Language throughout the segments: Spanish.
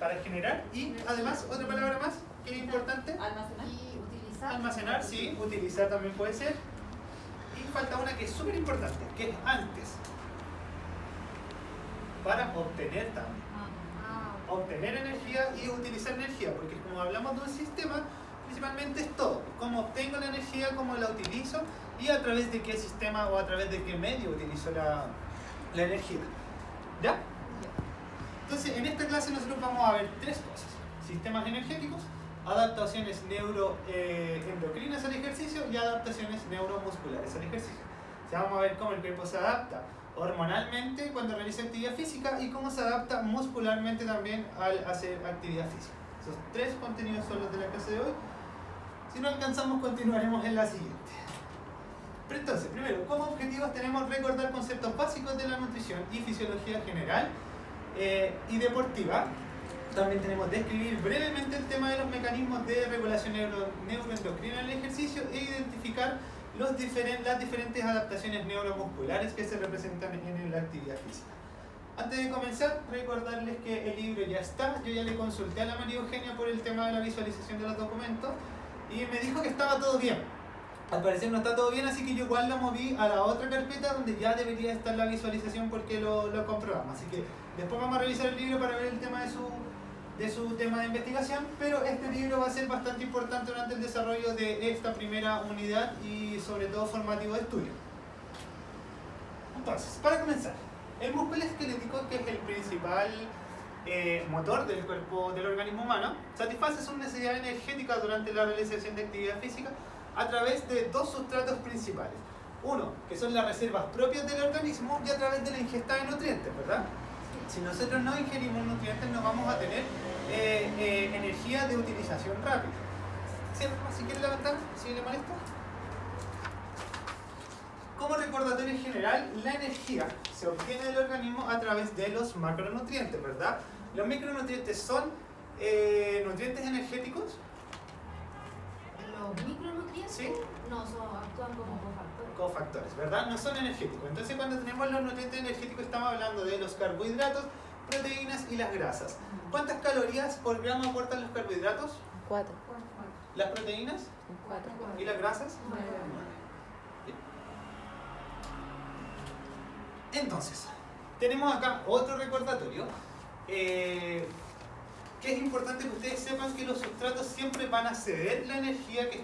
para generar y además, otra palabra más que es importante. Almacenar. Y utilizar. Almacenar, sí, utilizar también puede ser. Y falta una que es súper importante, que es antes. Para obtener también. Obtener energía y utilizar energía, porque como hablamos de un sistema, principalmente es todo. Cómo obtengo la energía, cómo la utilizo y a través de qué sistema o a través de qué medio utilizo la energía. ¿Ya? Entonces, en esta clase nosotros vamos a ver tres cosas. Sistemas energéticos, adaptaciones neuroendocrinas al ejercicio y adaptaciones neuromusculares al ejercicio. O sea, vamos a ver cómo el cuerpo se adapta hormonalmente cuando realiza actividad física y cómo se adapta muscularmente también al hacer actividad física. Esos tres contenidos son los de la clase de hoy. Si no alcanzamos, continuaremos en la siguiente. Pero entonces, primero, como objetivos tenemos recordar conceptos básicos de la nutrición y fisiología general y deportiva. También tenemos describir brevemente el tema de los mecanismos de regulación neuroendocrina en el ejercicio e identificar las diferentes adaptaciones neuromusculares que se representan en la actividad física. Antes de comenzar, recordarles que el libro ya está. Yo ya le consulté a la María Eugenia por el tema de la visualización de los documentos y me dijo que estaba todo bien. Al parecer no está todo bien, así que yo igual la moví a la otra carpeta donde ya debería estar la visualización porque lo comprobamos. Así que después vamos a revisar el libro para ver el tema de su tema de investigación, pero este libro va a ser bastante importante durante el desarrollo de esta primera unidad y sobre todo formativo de estudio. Entonces, para comenzar, el músculo esquelético, que es el principal motor del cuerpo del organismo humano, satisface sus necesidades energéticas durante la realización de actividad física a través de dos sustratos principales. Uno, que son las reservas propias del organismo, y a través de la ingesta de nutrientes, ¿verdad? Si nosotros no ingerimos nutrientes, no vamos a tener energía de utilización rápida. Si quiere levantar, si le molesta. Como recordatorio general, la energía se obtiene del organismo a través de los macronutrientes, ¿verdad? Los micronutrientes son nutrientes energéticos. Los micronutrientes ¿Sí? no actúan como cofactores. Cofactores, ¿verdad? No son energéticos. Entonces, cuando tenemos los nutrientes energéticos, estamos hablando de los carbohidratos, proteínas y las grasas. ¿Cuántas calorías por gramo aportan los carbohidratos? 4. ¿Las proteínas? 4. ¿Y las grasas? Entonces, tenemos acá otro recordatorio. Que es importante que ustedes sepan que los sustratos siempre van a ceder la energía que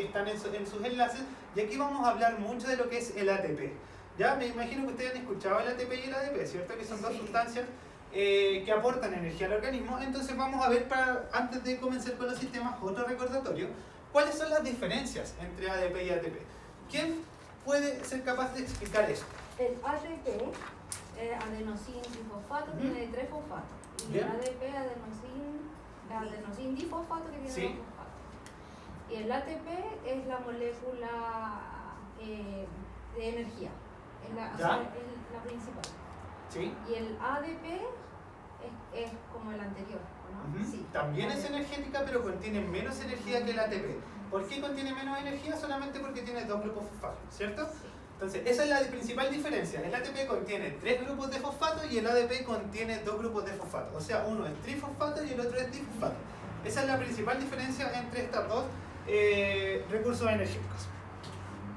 están en sus enlaces, y aquí vamos a hablar mucho de lo que es el ATP. Ya me imagino que ustedes han escuchado el ATP y el ADP, ¿cierto? Que son dos sustancias que aportan energía al organismo. Entonces vamos a ver, antes de comenzar con los sistemas, otro recordatorio. ¿Cuáles son las diferencias entre ADP y ATP? ¿Quién puede ser capaz de explicar eso? El ATP, adenosín trifosfato, tiene 3 fosfatos. Y el ADP, adenosin difosfato, que tiene 2 fosfatos. Y el ATP es la molécula de energía, es la principal. ¿Sí? Y el ADP es como el anterior, ¿no? Sí. También es energética, pero contiene menos energía que el ATP. ¿Por qué contiene menos energía? Solamente porque tiene 2 grupos fosfatos, ¿cierto? Entonces, esa es la principal diferencia. El ATP contiene 3 grupos de fosfato y el ADP contiene 2 grupos de fosfato. O sea, uno es trifosfato y el otro es difosfato. Esa es la principal diferencia entre estos dos recursos energéticos.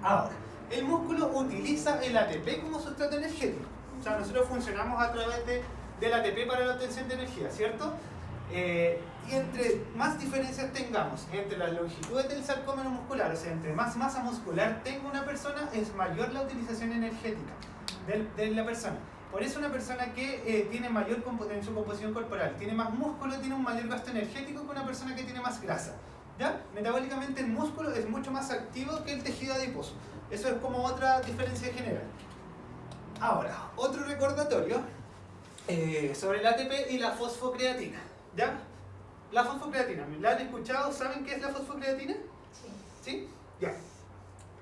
Ahora, el músculo utiliza el ATP como sustrato energético. O sea, nosotros funcionamos a través del ATP para la obtención de energía, ¿cierto? Y entre más diferencias tengamos entre las longitudes del sarcómero muscular, o sea, entre más masa muscular tenga una persona, es mayor la utilización energética de la persona. Por eso una persona que tiene mayor en su composición corporal, tiene más músculo, tiene un mayor gasto energético que una persona que tiene más grasa. ¿Ya? Metabólicamente el músculo es mucho más activo que el tejido adiposo. Eso es como otra diferencia general. Ahora, otro recordatorio sobre el ATP y la fosfocreatina. ¿Ya? La fosfocreatina, ¿la han escuchado? ¿Saben qué es la fosfocreatina? Sí. ¿Sí? Ya.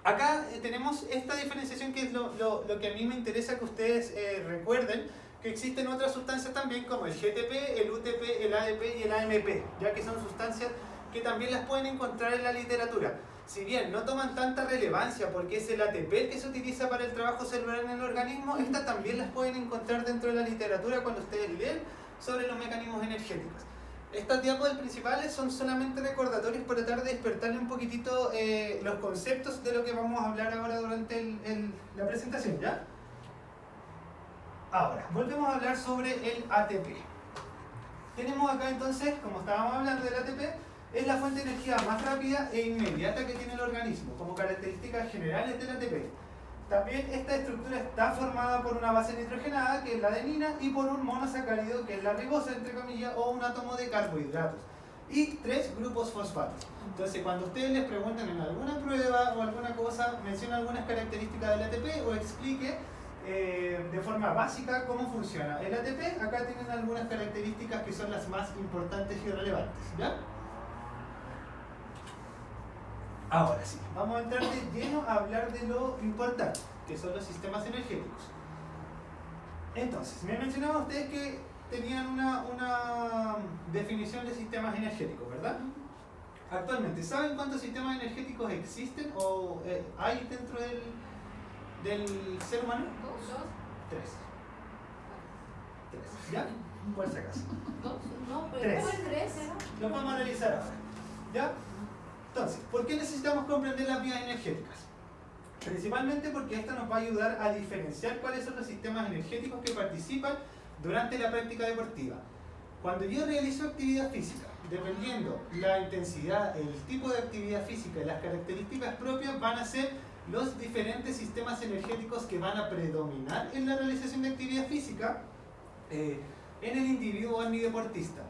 Acá tenemos esta diferenciación, que es lo que a mí me interesa que ustedes recuerden, que existen otras sustancias también como el GTP, el UTP, el ADP y el AMP, ya que son sustancias que también las pueden encontrar en la literatura. Si bien no toman tanta relevancia porque es el ATP el que se utiliza para el trabajo celular en el organismo, estas también las pueden encontrar dentro de la literatura cuando ustedes leen sobre los mecanismos energéticos. Estas diapos principales son solamente recordatorios para tratar de despertarle un poquitito los conceptos de lo que vamos a hablar ahora durante la presentación, ¿ya? Ahora, volvemos a hablar sobre el ATP. Tenemos acá entonces, como estábamos hablando del ATP, es la fuente de energía más rápida e inmediata que tiene el organismo, como características generales del ATP. También esta estructura está formada por una base nitrogenada, que es la adenina, y por un monosacárido, que es la ribosa, entre comillas, o un átomo de carbohidratos. Y 3 grupos fosfatos. Entonces, cuando ustedes les preguntan en alguna prueba o alguna cosa, menciona algunas características del ATP o explique de forma básica cómo funciona el ATP, acá tienen algunas características que son las más importantes y relevantes, ¿ya? Ahora sí, vamos a entrar de lleno a hablar de lo importante, que son los sistemas energéticos. Entonces, me mencionaban ustedes que tenían una definición de sistemas energéticos, ¿verdad? Actualmente, ¿saben cuántos sistemas energéticos existen o hay dentro del ser humano? 3. ¿Ya? ¿Cuál sacas? No, pero 3. ¿cómo el 3? Lo vamos a analizar ahora. ¿Ya? Entonces, ¿por qué necesitamos comprender las vías energéticas? Principalmente porque esto nos va a ayudar a diferenciar cuáles son los sistemas energéticos que participan durante la práctica deportiva. Cuando yo realizo actividad física, dependiendo la intensidad, el tipo de actividad física y las características propias, van a ser los diferentes sistemas energéticos que van a predominar en la realización de actividad física en el individuo o en mi deportista.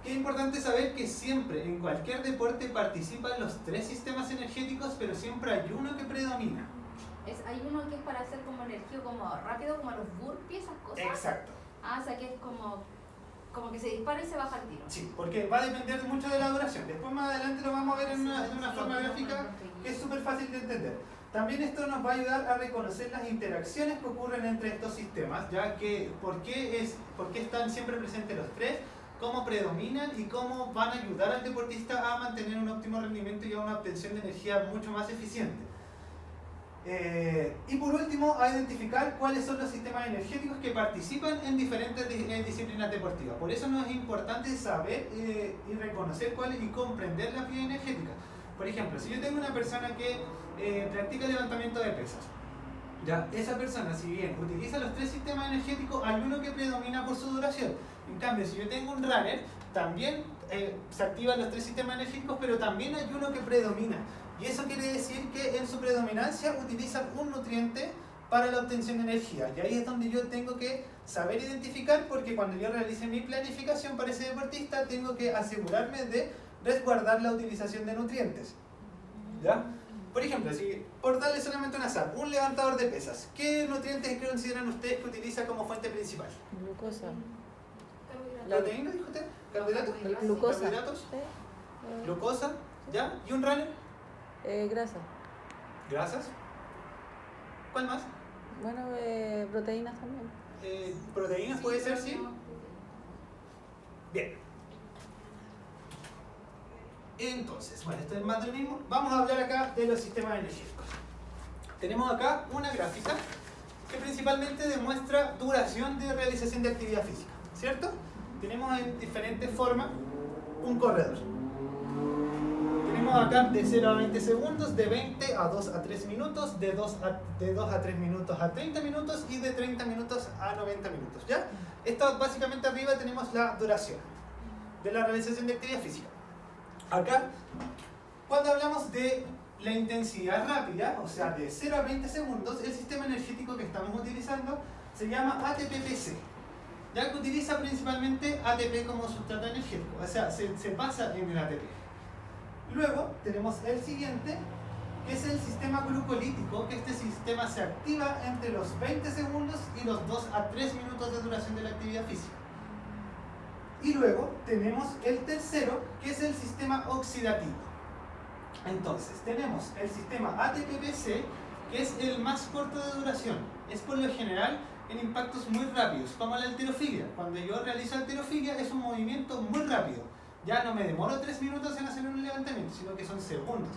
Es importante saber que siempre, en cualquier deporte, participan los 3 sistemas energéticos, pero siempre hay uno que predomina. Hay uno que es para hacer como energía como rápido, como los burpees, esas cosas. Exacto. O sea que es como que se dispara y se baja el tiro. Sí, porque va a depender mucho de la duración. Después más adelante lo vamos a ver en una forma gráfica que es súper fácil de entender. También esto nos va a ayudar a reconocer las interacciones que ocurren entre estos sistemas, ya que por qué están siempre presentes los 3, cómo predominan y cómo van a ayudar al deportista a mantener un óptimo rendimiento y a una obtención de energía mucho más eficiente. Y por último, a identificar cuáles son los sistemas energéticos que participan en diferentes disciplinas deportivas. Por eso nos es importante saber y reconocer cuáles y comprender las vías energéticas. Por ejemplo, si yo tengo una persona que practica levantamiento de pesas, ya, esa persona, si bien utiliza los 3 sistemas energéticos, hay uno que predomina por su duración. En cambio, si yo tengo un runner, también se activan los 3 sistemas energéticos, pero también hay uno que predomina. Y eso quiere decir que en su predominancia utilizan un nutriente para la obtención de energía. Y ahí es donde yo tengo que saber identificar, porque cuando yo realice mi planificación para ese deportista, tengo que asegurarme de resguardar la utilización de nutrientes. ¿Ya? Por ejemplo, por darle solamente un azar, un levantador de pesas, ¿qué nutrientes consideran ustedes que utiliza como fuente principal? Glucosa. ¿Proteína, dijo usted? ¿Carbohidratos? Glucosa. ¿Carbohidratos? Sí. ¿Glucosa? ¿Ya? ¿Y un runner? Grasa. ¿Grasas? ¿Cuál más? Bueno, proteínas también. ¿Proteínas puede ser, sí? Bien. Entonces, bueno, esto es más de lo mismo. Vamos a hablar acá de los sistemas energéticos. Tenemos acá una gráfica que principalmente demuestra duración de realización de actividad física, ¿cierto? Tenemos en diferentes formas un corredor. Tenemos acá de 0 a 20 segundos, de 20 a 2 a 3 minutos, de 2 a 3 minutos a 30 minutos y de 30 minutos a 90 minutos, ¿ya? Esto básicamente arriba tenemos la duración de la realización de actividad física. Acá, cuando hablamos de la intensidad rápida, o sea, de 0 a 20 segundos, el sistema energético que estamos utilizando se llama ATP-PC, ya que utiliza principalmente ATP como sustrato energético, o sea, se basa en el ATP. Luego tenemos el siguiente, que es el sistema glucolítico, que este sistema se activa entre los 20 segundos y los 2 a 3 minutos de duración de la actividad física. Y luego tenemos el tercero, que es el sistema oxidativo. Entonces, tenemos el sistema ATP-PC, que es el más corto de duración. Es por lo general en impactos muy rápidos, como la halterofilia. Cuando yo realizo halterofilia es un movimiento muy rápido. Ya no me demoro 3 minutos en hacer un levantamiento, sino que son segundos.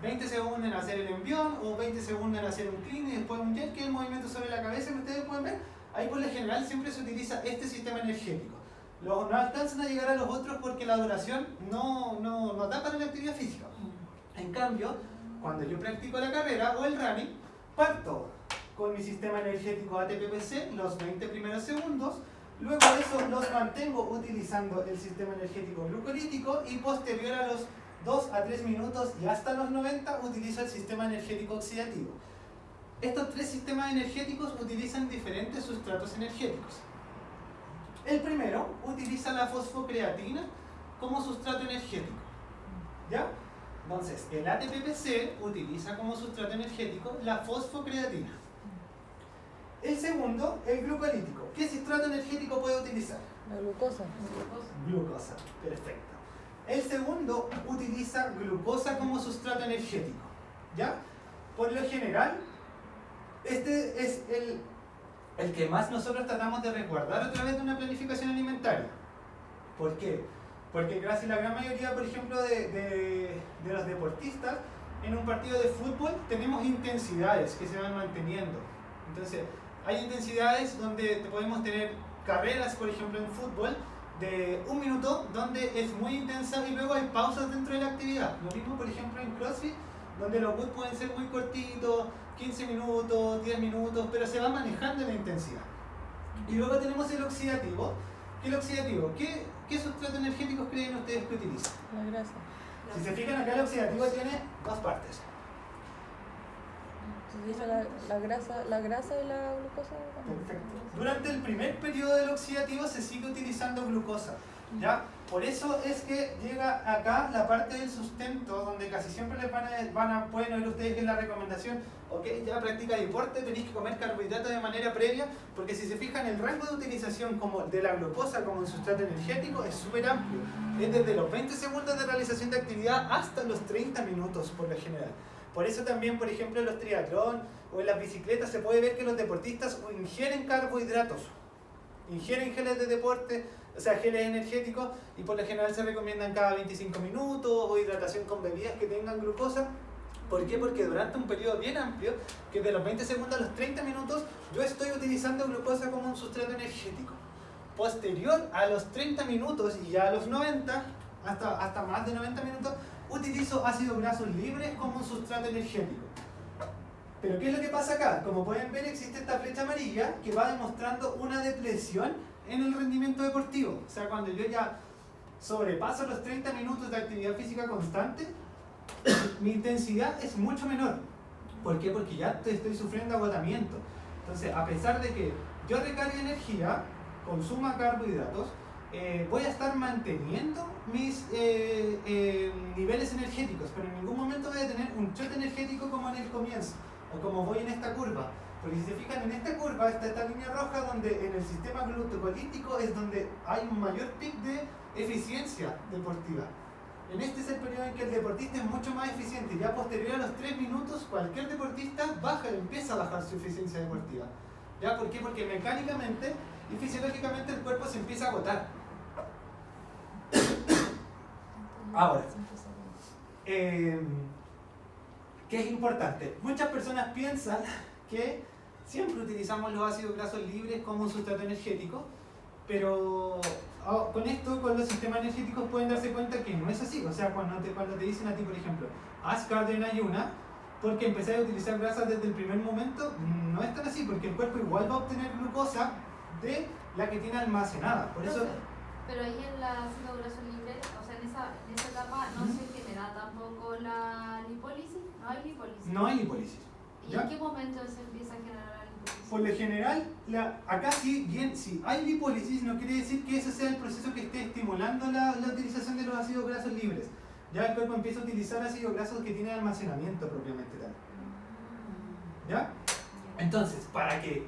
20 segundos en hacer el envión, o 20 segundos en hacer un clean y después un jet, que es el movimiento sobre la cabeza que ustedes pueden ver. Ahí por lo general siempre se utiliza este sistema energético. no alcanzan a llegar a los otros porque la duración no da para la actividad física. En cambio, cuando yo practico la carrera o el running, parto con mi sistema energético ATP-PC los 20 primeros segundos, luego de eso los mantengo utilizando el sistema energético glucolítico y posterior a los 2 a 3 minutos y hasta los 90 utilizo el sistema energético oxidativo. Estos tres sistemas energéticos utilizan diferentes sustratos energéticos. El primero utiliza la fosfocreatina como sustrato energético. ¿Ya? Entonces, el ATP-PC utiliza como sustrato energético la fosfocreatina. El segundo, el glucolítico. ¿Qué sustrato energético puede utilizar? La glucosa. Glucosa, perfecto. El segundo utiliza glucosa como sustrato energético. ¿Ya? Por lo general, este es el que más nosotros tratamos de resguardar a través de una planificación alimentaria. ¿Por qué? Porque casi la gran mayoría, por ejemplo, de los deportistas, en un partido de fútbol tenemos intensidades que se van manteniendo. Entonces, hay intensidades donde podemos tener carreras, por ejemplo, en fútbol, de 1 minuto, donde es muy intensa y luego hay pausas dentro de la actividad. Lo mismo, por ejemplo, en CrossFit, donde los WOD pueden ser muy cortitos, 15 minutos, 10 minutos, pero se va manejando la intensidad. Y luego tenemos el oxidativo. ¿El oxidativo? ¿Qué sustratos energéticos creen ustedes que utiliza? La grasa. Si se fijan acá, el oxidativo tiene 2 partes. Se utiliza la grasa y la glucosa. Perfecto. Durante el primer periodo del oxidativo se sigue utilizando glucosa, ¿ya? Por eso es que llega acá la parte del sustento, donde casi siempre les pueden oír ustedes que es la recomendación, ok, ya practica deporte, tenéis que comer carbohidratos de manera previa, porque si se fijan, el rango de utilización como de la glucosa como un sustrato energético es súper amplio. Es desde los 20 segundos de realización de actividad hasta los 30 minutos por lo general. Por eso también, por ejemplo, en los triatlón o en las bicicletas se puede ver que los deportistas ingieren carbohidratos, ingieren geles de deporte, o sea, geles energéticos, y por lo general se recomiendan cada 25 minutos o hidratación con bebidas que tengan glucosa. ¿Por qué? Porque durante un periodo bien amplio, que de los 20 segundos a los 30 minutos, yo estoy utilizando glucosa como un sustrato energético. Posterior a los 30 minutos y ya a los 90, hasta más de 90 minutos, utilizo ácidos grasos libres como un sustrato energético. Pero ¿qué es lo que pasa acá? Como pueden ver, existe esta flecha amarilla que va demostrando una depresión en el rendimiento deportivo. O sea, cuando yo ya sobrepaso los 30 minutos de actividad física constante, mi intensidad es mucho menor. ¿Por qué? Porque ya estoy sufriendo agotamiento. Entonces, a pesar de que yo recargue energía, consuma carbohidratos, voy a estar manteniendo mis niveles energéticos, pero en ningún momento voy a tener un shot energético como en el comienzo, o como voy en esta curva. Porque si se fijan, en esta curva está esta línea roja donde en el sistema glucocolítico es donde hay un mayor pic de eficiencia deportiva. En este es el periodo en que el deportista es mucho más eficiente. Ya posterior a los 3 minutos, cualquier deportista empieza a bajar su eficiencia deportiva. ¿Ya? ¿Por qué? Porque mecánicamente y fisiológicamente el cuerpo se empieza a agotar. Ahora, ¿qué es importante? Muchas personas piensan que siempre utilizamos los ácidos grasos libres como un sustrato energético, pero con esto, con los sistemas energéticos, pueden darse cuenta que no es así. O sea, cuando te dicen a ti, por ejemplo, haz cardio en ayuna, porque empecé a utilizar grasas desde el primer momento, no es tan así, porque el cuerpo igual va a obtener glucosa de la que tiene almacenada. Por eso... Pero ahí en el ácido graso libre, o sea, en esa etapa no se genera tampoco la lipólisis, no hay lipólisis. No hay lipólisis. ¿Y ¿ya? en qué momento se empieza a generar la lipólisis? Por lo general, acá sí, bien, si hay lipólisis, no quiere decir que ese sea el proceso que esté estimulando la utilización de los ácidos grasos libres. Ya el cuerpo empieza a utilizar ácidos grasos que tienen almacenamiento propiamente tal. ¿Ya? Entonces, para que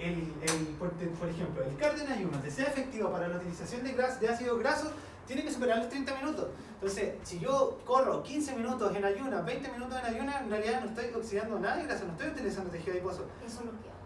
por ejemplo, el cardio en ayuno sea efectivo para la utilización de ácidos grasos, tiene que superar los 30 minutos. Entonces, si yo corro 15 minutos en ayuna, 20 minutos en ayuna, en realidad no estoy oxidando nada de grasa, no estoy utilizando tejido adiposo. Eso es lo que hago.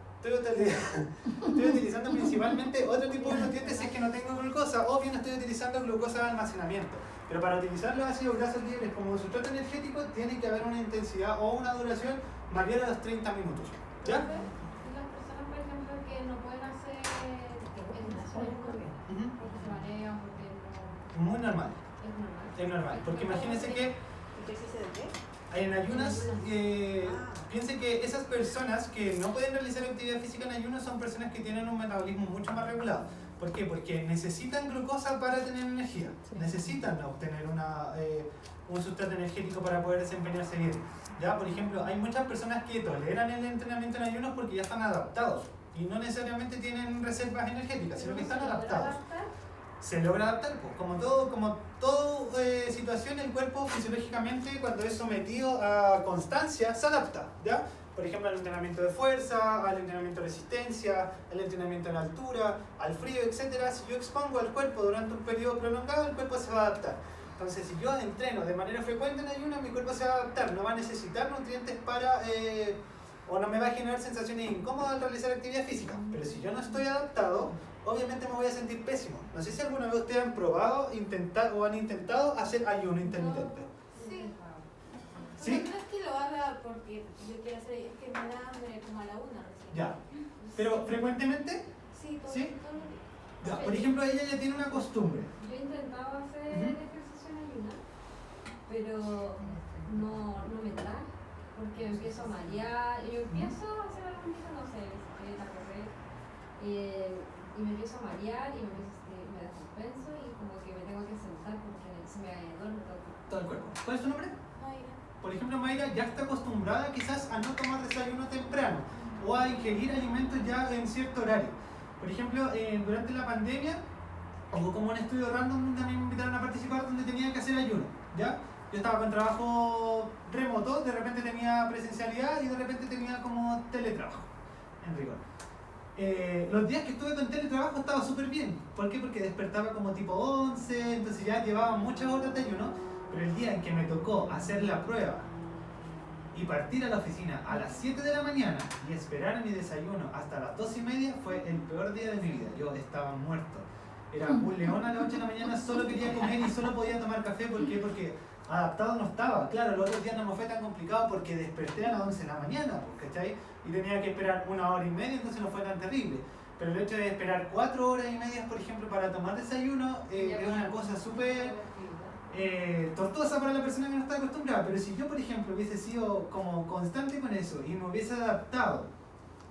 Estoy utilizando principalmente otro tipo de nutrientes si es que no tengo glucosa, o bien estoy utilizando glucosa de almacenamiento. Pero para utilizar los ácidos grasos libres como sustrato energético, tiene que haber una intensidad o una duración mayor a los 30 minutos. ¿Ya? Las personas, por ejemplo, que no pueden hacer ejercicio porque se van apnea porque no Muy normal. es normal. Es normal. Porque imagínense que ¿Ejercicio de qué? en ayunas, piensen que esas personas que no pueden realizar actividad física en ayunas son personas que tienen un metabolismo mucho más regulado. ¿Por qué? Porque necesitan glucosa para tener energía. Sí. Necesitan obtener un sustrato energético para poder desempeñarse bien. ¿Ya? Por ejemplo, hay muchas personas que toleran el entrenamiento en ayunos porque ya están adaptados y no necesariamente tienen reservas energéticas, sino que están adaptados. Se logra adaptar, pues, como toda situación, el cuerpo fisiológicamente cuando es sometido a constancia se adapta, ¿ya? Por ejemplo, al entrenamiento de fuerza, al entrenamiento de resistencia, al entrenamiento en altura, al frío, etc. Si yo expongo al cuerpo durante un periodo prolongado, el cuerpo se va a adaptar. Entonces, si yo entreno de manera frecuente en ayuno, mi cuerpo se va a adaptar, no va a necesitar nutrientes para... o no me va a generar sensaciones incómodas al realizar actividad física. Pero si yo no estoy adaptado, obviamente me voy a sentir pésimo. No sé si alguna vez ustedes han probado o han intentado hacer ayuno intermitente. Sí. ¿Sí? No es que lo haga porque yo quiero hacer, es que me da hambre como a la 1 recién. Ya. ¿Pero frecuentemente? Sí, todo, ¿Sí? todo el día. Ya. Por ejemplo, ella ya tiene una costumbre. Yo he intentado hacer Ujú. ejercicio en ayunas, pero no me da, porque me empiezo a marear. Yo empiezo a hacer algún tipo, no sé, bicicleta, correr, y me empiezo a marear y me da suspenso y como que me tengo que sentar porque se me duerme todo. Todo el cuerpo. ¿Cuál es su nombre? Mayra. Por ejemplo, Mayra ya está acostumbrada quizás a no tomar desayuno temprano o a ingerir alimentos ya en cierto horario. Por ejemplo, durante la pandemia hubo como un estudio random donde a mí me invitaron a participar donde tenía que hacer ayuno, ¿ya? Yo estaba con trabajo remoto, de repente tenía presencialidad y de repente tenía como teletrabajo, en rigor. Los días que estuve con teletrabajo estaba súper bien. ¿Por qué? Porque despertaba como tipo 11, entonces ya llevaba muchas horas de ayuno. Pero el día en que me tocó hacer la prueba y partir a la oficina a las 7 de la mañana y esperar mi desayuno hasta las 2:30 fue el peor día de mi vida. Yo estaba muerto. Era un león a las 8 de la mañana, solo quería comer y solo podía tomar café. ¿Por qué? Porque adaptado no estaba. Claro, los otros días no me fue tan complicado porque desperté a las 11 de la mañana, ¿cachai? Y tenía que esperar 1 hora y media, entonces no fue tan terrible. Pero el hecho de esperar 4 horas y media, por ejemplo, para tomar desayuno es una cosa súper tortuosa para la persona que no está acostumbrada. Pero si yo, por ejemplo, hubiese sido como constante con eso y me hubiese adaptado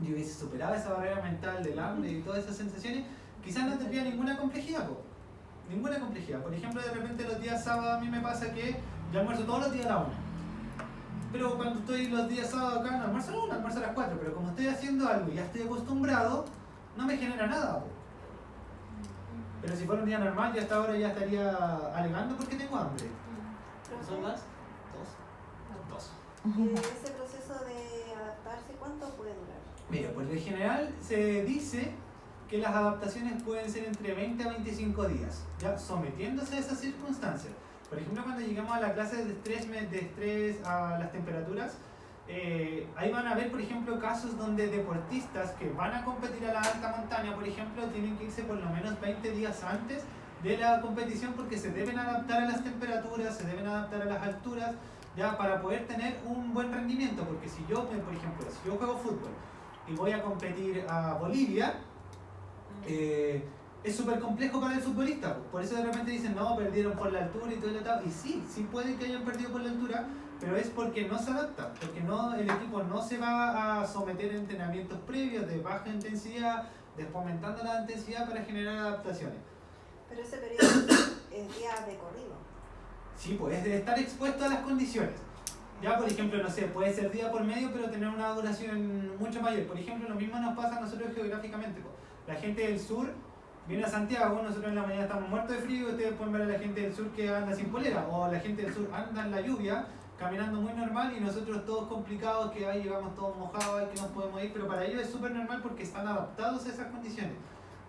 y hubiese superado esa barrera mental del hambre y todas esas sensaciones, quizás no tendría ninguna complejidad, ninguna complejidad. Por ejemplo, de repente los días sábados a mí me pasa que yo almuerzo todos los días a la 1. Pero cuando estoy los días sábados acá, no almuerzo a la 1, almuerzo a las 4. Pero como estoy haciendo algo y ya estoy acostumbrado, no me genera nada. Pero si fuera un día normal, yo hasta ahora ya estaría alegando porque tengo hambre. ¿Son las? 2. Ese proceso de adaptarse, ¿cuánto puede durar? Mira, por lo general se dice que las adaptaciones pueden ser entre 20 a 25 días, ya sometiéndose a esas circunstancias. Por ejemplo, cuando llegamos a la clase de estrés a las temperaturas, ahí van a ver, por ejemplo, casos donde deportistas que van a competir a la alta montaña, por ejemplo, tienen que irse por lo menos 20 días antes de la competición porque se deben adaptar a las temperaturas, se deben adaptar a las alturas, ya para poder tener un buen rendimiento. Porque si yo, por ejemplo, si yo juego fútbol y voy a competir a Bolivia, es súper complejo para el futbolista. Por eso de repente dicen, no, perdieron por la altura y todo el atado. Y sí, sí puede que hayan perdido por la altura, pero es porque no se adapta, porque el equipo no se va a someter a entrenamientos previos de baja intensidad, fomentando la intensidad para generar adaptaciones. Pero ese periodo es día de corrido. Sí, pues es de estar expuesto a las condiciones. Ya, por ejemplo, no sé, puede ser día por medio, pero tener una duración mucho mayor. Por ejemplo, lo mismo nos pasa a nosotros geográficamente. La gente del sur viene a Santiago, nosotros en la mañana estamos muertos de frío, ustedes pueden ver a la gente del sur que anda sin polera, o la gente del sur anda en la lluvia, caminando muy normal, y nosotros todos complicados, que ahí llegamos todos mojados, ahí que nos podemos ir, pero para ellos es súper normal porque están adaptados a esas condiciones.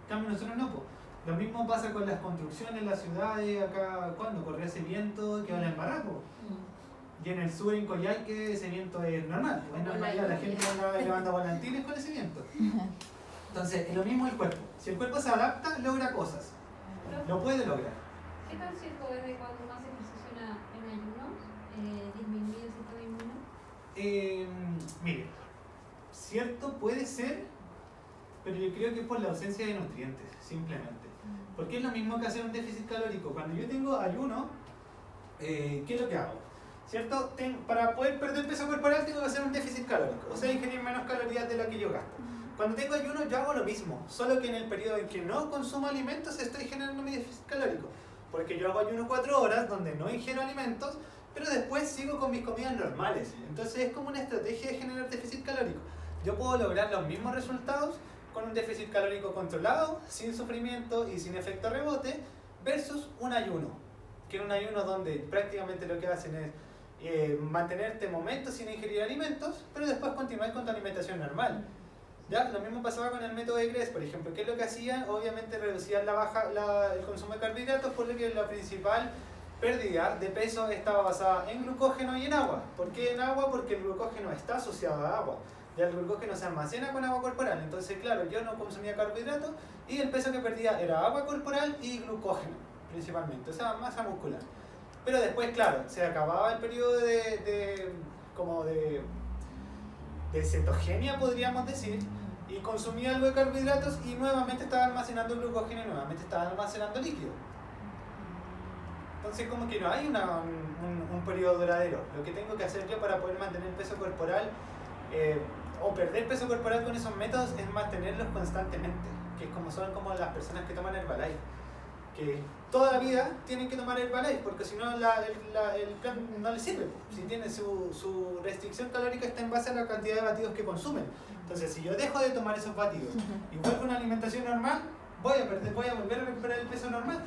En cambio, nosotros no, pues. Lo mismo pasa con las construcciones, las ciudades, acá, cuando corre ese viento que va en barraco. Y en el sur, en Coyhaique, ese viento es normal. Es normal, la gente anda llevando volantines con ese viento. Entonces, es lo mismo el cuerpo. Si el cuerpo se adapta, logra cosas. Lo puede lograr. ¿Qué tan cierto es de cuando uno hace ejercicio en ayunos? ¿Disminuye el sistema inmune? Mire, cierto puede ser, pero yo creo que es por la ausencia de nutrientes, simplemente. Porque es lo mismo que hacer un déficit calórico. Cuando yo tengo ayuno, ¿qué es lo que hago? ¿Cierto? Para poder perder peso corporal tengo que hacer un déficit calórico, o sea, ingerir menos calorías de las que yo gasto. Cuando tengo ayuno yo hago lo mismo, solo que en el periodo en que no consumo alimentos estoy generando mi déficit calórico. Porque yo hago ayuno 4 horas donde no ingiero alimentos, pero después sigo con mis comidas normales. Entonces es como una estrategia de generar déficit calórico. Yo puedo lograr los mismos resultados con un déficit calórico controlado, sin sufrimiento y sin efecto rebote, versus un ayuno. Que es un ayuno donde prácticamente lo que hacen es mantenerte momentos sin ingerir alimentos, pero después continuar con tu alimentación normal. ¿Ya? Lo mismo pasaba con el método de Gress, por ejemplo. ¿Qué es lo que hacían? Obviamente reducían el consumo de carbohidratos, por lo que la principal pérdida de peso estaba basada en glucógeno y en agua. ¿Por qué en agua? Porque el glucógeno está asociado a agua. Ya el glucógeno se almacena con agua corporal. Entonces, claro, yo no consumía carbohidratos y el peso que perdía era agua corporal y glucógeno, principalmente, o sea, masa muscular. Pero después, claro, se acababa el periodo de cetogenia, podríamos decir, y consumía algo de carbohidratos y nuevamente estaba almacenando glucógeno y nuevamente estaba almacenando líquido. Entonces como que no hay un periodo duradero. Lo que tengo que hacer yo para poder mantener peso corporal o perder peso corporal con esos métodos es mantenerlos constantemente, que es son como las personas que toman Herbalife, que toda la vida tienen que tomar Herbalife porque si no el plan no les sirve. Si tiene su restricción calórica está en base a la cantidad de batidos que consumen. Entonces si yo dejo de tomar esos batidos y vuelvo a una alimentación normal, voy a volver a recuperar el peso normal.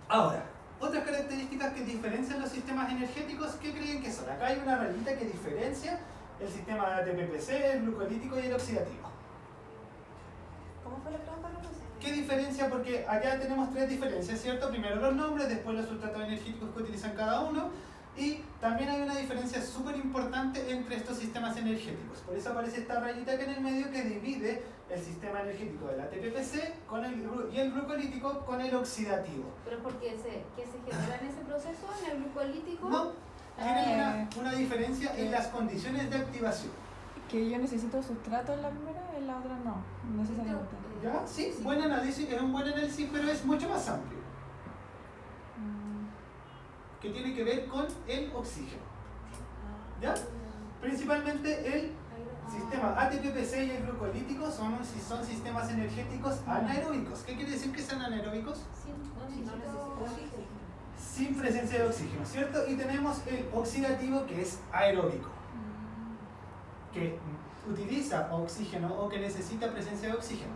Ahora, otras características que diferencian los sistemas energéticos, ¿qué creen que son? Acá hay una rayita que diferencia el sistema de ATP-PC, el glucolítico y el oxidativo. ¿Cómo fue la pregunta? No sé. ¿Qué diferencia? Porque acá tenemos 3 diferencias, ¿cierto? Primero los nombres, después los sustratos energéticos que utilizan cada uno, y también hay una diferencia súper importante entre estos sistemas energéticos. Por eso aparece esta rayita acá en el medio que divide el sistema energético del ATP-PC y el glucolítico con el oxidativo. ¿Pero por qué se genera en ese proceso, en el glucolítico? No, tienen una diferencia en las condiciones de activación. Que yo necesito sustrato en la primera, en la otra no, necesariamente. ¿Ya? Sí, buen análisis, es un buen análisis, pero es mucho más amplio. Que tiene que ver con el oxígeno. ¿Ya? Principalmente el sistema ATP-PC y el glucolítico son sistemas energéticos anaeróbicos. ¿Qué quiere decir que sean anaeróbicos? Sin presencia de oxígeno, ¿cierto? Y tenemos el oxidativo que es aeróbico, que utiliza oxígeno o que necesita presencia de oxígeno.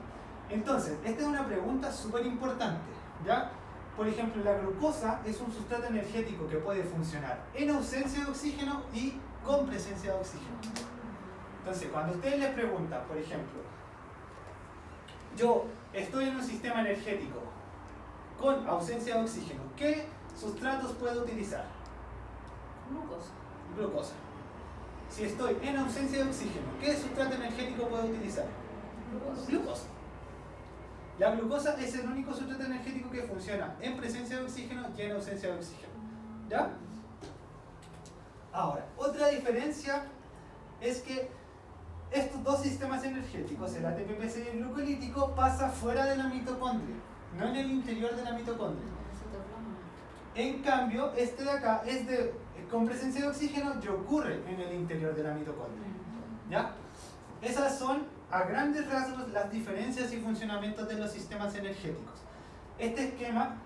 Entonces, esta es una pregunta súper importante, ¿ya? Por ejemplo, la glucosa es un sustrato energético que puede funcionar en ausencia de oxígeno y con presencia de oxígeno. Entonces, cuando ustedes les preguntan, por ejemplo, yo estoy en un sistema energético con ausencia de oxígeno, ¿qué sustratos puedo utilizar? Glucosa. Si estoy en ausencia de oxígeno, ¿qué sustrato energético puedo utilizar? Glucosa. La glucosa es el único sustrato energético que funciona en presencia de oxígeno y en ausencia de oxígeno. ¿Ya? Ahora, otra diferencia es que estos dos sistemas energéticos, el ATP-PC y el glucolítico, pasa fuera de la mitocondria, no en el interior de la mitocondria. En cambio, este de acá es con presencia de oxígeno y ocurre en el interior de la mitocondria. ¿Ya? Esas son a grandes rasgos las diferencias y funcionamientos de los sistemas energéticos. Este esquema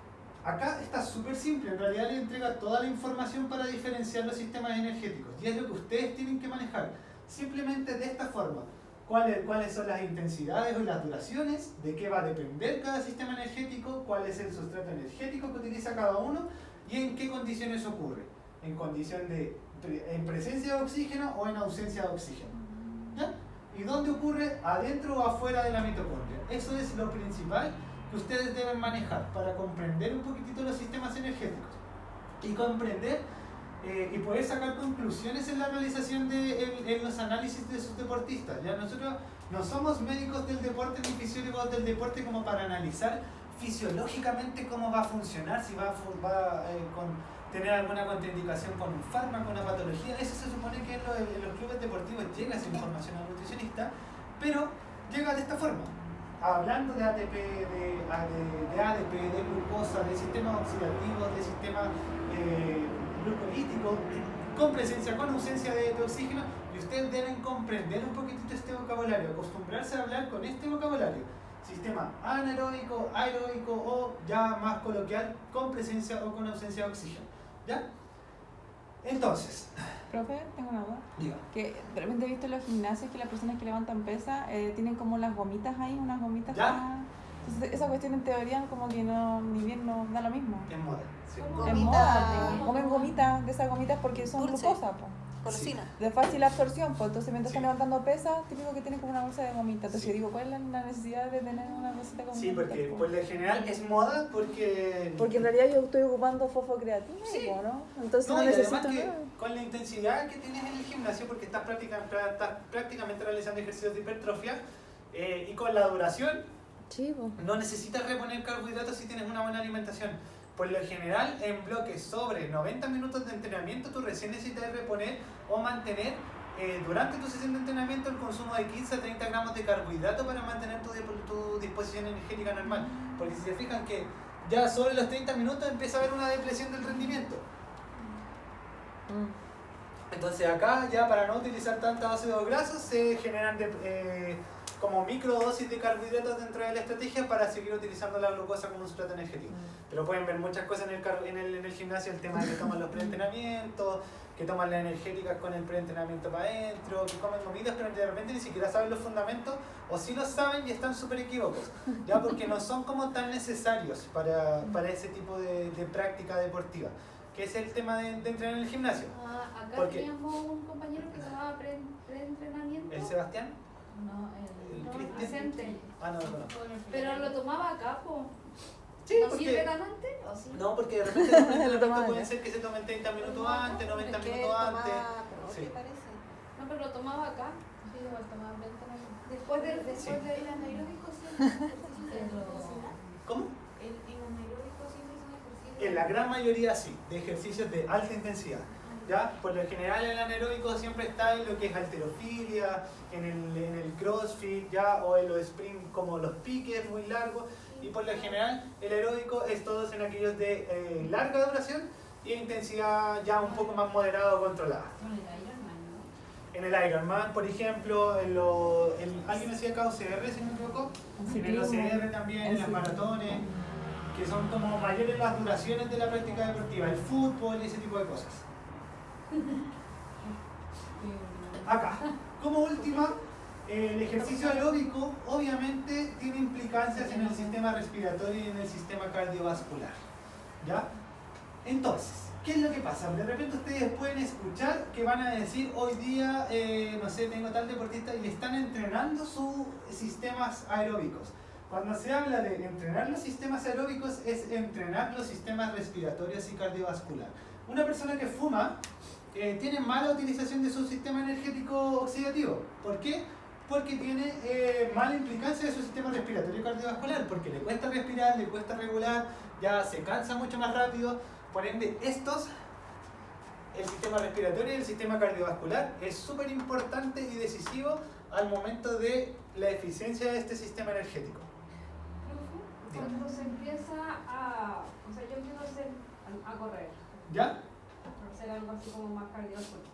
acá está súper simple, en realidad le entrega toda la información para diferenciar los sistemas energéticos y es lo que ustedes tienen que manejar, simplemente de esta forma. ¿Cuáles son las intensidades o las duraciones? ¿De qué va a depender cada sistema energético? ¿Cuál es el sustrato energético que utiliza cada uno? ¿Y en qué condiciones ocurre? ¿En condición en presencia de oxígeno o en ausencia de oxígeno? ¿Ya? ¿Y dónde ocurre? ¿Adentro o afuera de la mitocondria? Eso es lo principal que ustedes deben manejar para comprender un poquitito los sistemas energéticos y comprender y poder sacar conclusiones en la realización en los análisis de sus deportistas. ¿Ya? Nosotros no somos médicos del deporte ni fisiólogos del deporte como para analizar fisiológicamente cómo va a funcionar, si va a tener alguna contraindicación con un fármaco, una patología. Eso se supone que en los clubes deportivos llega esa información al nutricionista, pero llega de esta forma, hablando de ATP, de ADP, de glucosa, de sistemas oxidativos, de sistemas glucolíticos, con presencia, con ausencia de oxígeno, y ustedes deben comprender un poquitito este vocabulario, acostumbrarse a hablar con este vocabulario. Sistema anaeróbico, aeróbico o ya más coloquial, con presencia o con ausencia de oxígeno. ¿Ya? Entonces, Profe, tengo una duda. diga. Que de repente he visto en los gimnasios que las personas que levantan pesas tienen como las gomitas ahí, unas gomitas. ¿Ya? Entonces, esa cuestión en teoría como que no, ni bien nos da lo mismo. Es moda. Sí. ¿Cómo? Es Gomita. moda, comen gomitas, de esas gomitas porque son Dulce. glucosa, po. Golosina. De fácil absorción, pues entonces mientras Sí. están levantando pesas, típico que tienen como una bolsa de gomita. Entonces Sí. yo digo, ¿cuál es la necesidad de tener una bolsita con Sí, gomitas, porque po? por lo general es moda porque... Porque en realidad yo estoy ocupando fosfocreatina, Sí. ¿no? Entonces no, No, y necesito además que nada. con la intensidad que tienes en el gimnasio, porque estás prácticamente realizando ejercicios de hipertrofia, y con la duración, Sí, po. no necesitas reponer carbohidratos si tienes una buena alimentación. Por lo general, en bloques sobre 90 minutos de entrenamiento, tú recién necesitas reponer o mantener durante tu sesión de entrenamiento el consumo de 15 a 30 gramos de carbohidrato para mantener tu disposición energética normal. Porque si se fijan que ya sobre los 30 minutos empieza a haber una depresión del rendimiento. Entonces acá ya para no utilizar tantos ácidos grasos se generan como microdosis de carbohidratos dentro de la estrategia para seguir utilizando la glucosa como un sustrato energético. Pero pueden ver muchas cosas en el gimnasio, el tema de que toman los preentrenamientos, que toman las energéticas con el preentrenamiento para adentro, que comen comidas pero de repente ni siquiera saben los fundamentos o sí los saben y están súper equívocos, ya porque no son como tan necesarios para ese tipo de práctica deportiva, que es el tema de entrenar en el gimnasio. Acá ¿Por qué? teníamos un compañero que tomaba preentrenamiento. ¿El Sebastián? No, ¿El no, Cristian? Vicente. Ah, no, no. Pero lo tomaba acá, po. Sí, ¿No porque- sirve tan antes? ¿O sí? No, porque de repente los Lo entrenamientos tomaban pueden ya. ser que se tomen 30 minutos No, antes, 90 Es que minutos antes. tomaba Sí. profe, parece. No, pero lo tomaba acá. Sí, igual tomaba preentrenamiento. Después del anaeróbico siempre hizo ejercicio. ¿Cómo? El anaeróbico siempre hizo ejercicio. En la gran mayoría sí, de ejercicios de alta intensidad. ¿Ya? Por lo general el anaeróbico siempre está en lo que es halterofilia, en el crossfit, ¿ya? O en los sprint como los piques muy largos. Y por lo general el aeróbico es todos en aquellos de larga duración y intensidad ya un poco más moderada o controlada. Bueno, el Ironman, ¿no? En el Ironman, por ejemplo, alguien hacía acá OCR, si no me equivoco, en el OCR también, en las maratones, que son como mayores las duraciones de la práctica deportiva, el fútbol y ese tipo de cosas. Acá, como última, el ejercicio aeróbico obviamente tiene implicancias en el sistema respiratorio y en el sistema cardiovascular, ¿ya? Entonces, ¿qué es lo que pasa? De repente ustedes pueden escuchar que van a decir hoy día, no sé, tengo tal deportista y están entrenando sus sistemas aeróbicos. Cuando se habla de entrenar los sistemas aeróbicos es entrenar los sistemas respiratorios y cardiovascular. Una persona que fuma tiene mala utilización de su sistema energético oxidativo. ¿Por qué? Porque tiene mala implicancia de su sistema respiratorio y cardiovascular, porque le cuesta respirar, le cuesta regular, ya se cansa mucho más rápido. Por ende, el sistema respiratorio y el sistema cardiovascular, es súper importante y decisivo al momento de la eficiencia de este sistema energético. Cuando se empieza a... O sea, yo empiezo a correr, ¿Ya? a hacer algo así como más cardiovascular.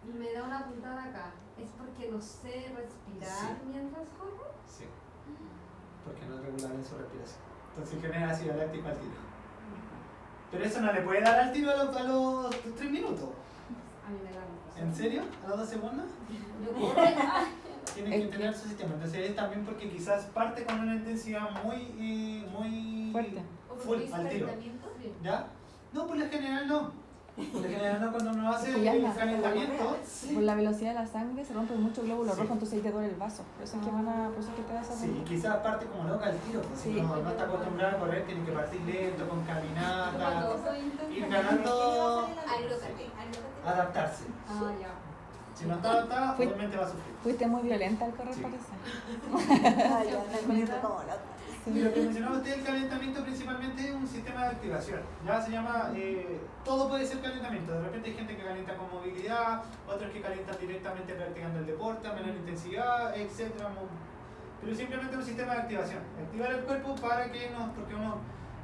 Y me da una puntada acá. ¿Es porque no sé respirar Sí. mientras corro? Sí. Porque no es regular en su respiración. Entonces genera ácido láctico al tiro. Pero eso no le puede dar al tiro a los 3 minutos. A mí me da mucho. ¿En serio? ¿A los 2 segundos? Yo corro y... Tiene que entrenar su sistema. Entonces es también porque quizás parte con una intensidad muy Fuerte. ¿O full porque hizo al tiro. calentamiento? Sí. ¿Ya? No, por lo general no. Por lo general no, cuando uno hace Porque ya el la- calentamiento. Por la velocidad de la sangre se rompe mucho glóbulo Sí. rojo, entonces ahí te duele el vaso. Por eso es que por eso es que te da esa Sí, quizás parte como loca al tiro, porque Sí. no está acostumbrada a correr, tiene que partir lento, con caminata, Cuando soy intensa. ir ganando, Aeróbate. adaptarse. Ah, ya. Si no está adaptada, Fui- obviamente va a sufrir. Fuiste muy violenta al correr, Sí. parece. Ay, ya, anda corriendo como loca. Y lo que mencionaba usted, el calentamiento principalmente es un sistema de activación. Ya se llama, todo puede ser calentamiento. De repente hay gente que calienta con movilidad, otros que calientan directamente practicando el deporte a menor intensidad, etc. pero simplemente un sistema de activación. Activar el cuerpo para que porque uno,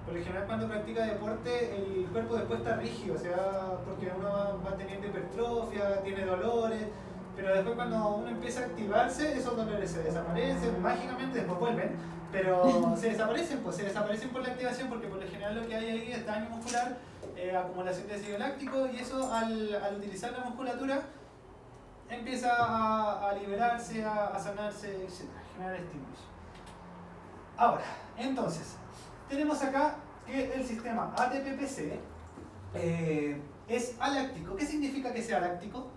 por lo general cuando practica deporte, el cuerpo después está rígido, o sea, porque uno va teniendo hipertrofia, tiene dolores, pero después cuando uno empieza a activarse, esos dolores se desaparecen mágicamente, después vuelven, pero se desaparecen por la activación, porque por lo general lo que hay ahí es daño muscular, acumulación de ácido láctico, y eso al utilizar la musculatura empieza a liberarse, a sanarse, etc., generar estímulos. Ahora, entonces, tenemos acá que el sistema ATP-PC es aláctico. ¿Qué significa que sea aláctico?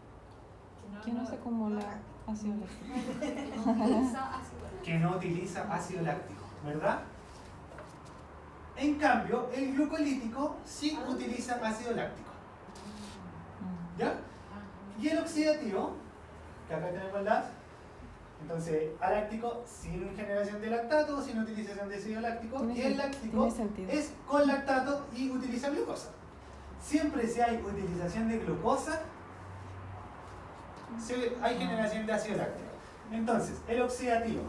Que no se acumula ácido láctico. Que no utiliza ácido láctico, ¿verdad? En cambio, el glucolítico sí utiliza ácido láctico. ¿Ya? Y el oxidativo, que acá tenemos las, entonces aláctico sin generación de lactato, sin utilización de ácido láctico, y el láctico es con lactato y utiliza glucosa. Siempre si hay utilización de glucosa, hay generación de ácido láctico. Entonces, el oxidativo,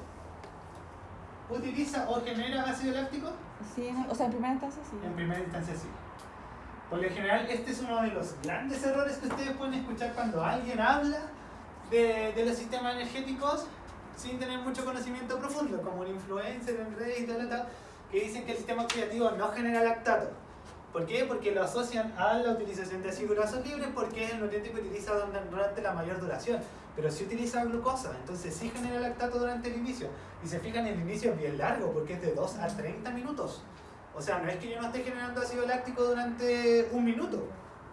¿utiliza o genera ácido láctico? Sí, o sea, en primera instancia sí. En primera instancia sí. Por lo general, este es uno de los grandes errores que ustedes pueden escuchar cuando alguien habla de los sistemas energéticos sin tener mucho conocimiento profundo, como un influencer en redes y tal, que dicen que el sistema oxidativo no genera lactato. ¿Por qué? Porque lo asocian a la utilización de ácidos grasos libres, porque es el nutriente que utiliza durante la mayor duración. Pero sí utiliza glucosa, entonces sí genera lactato durante el inicio. Y se fijan, el inicio es bien largo, porque es de 2 a 30 minutos. O sea, no es que yo no esté generando ácido láctico durante 1 minuto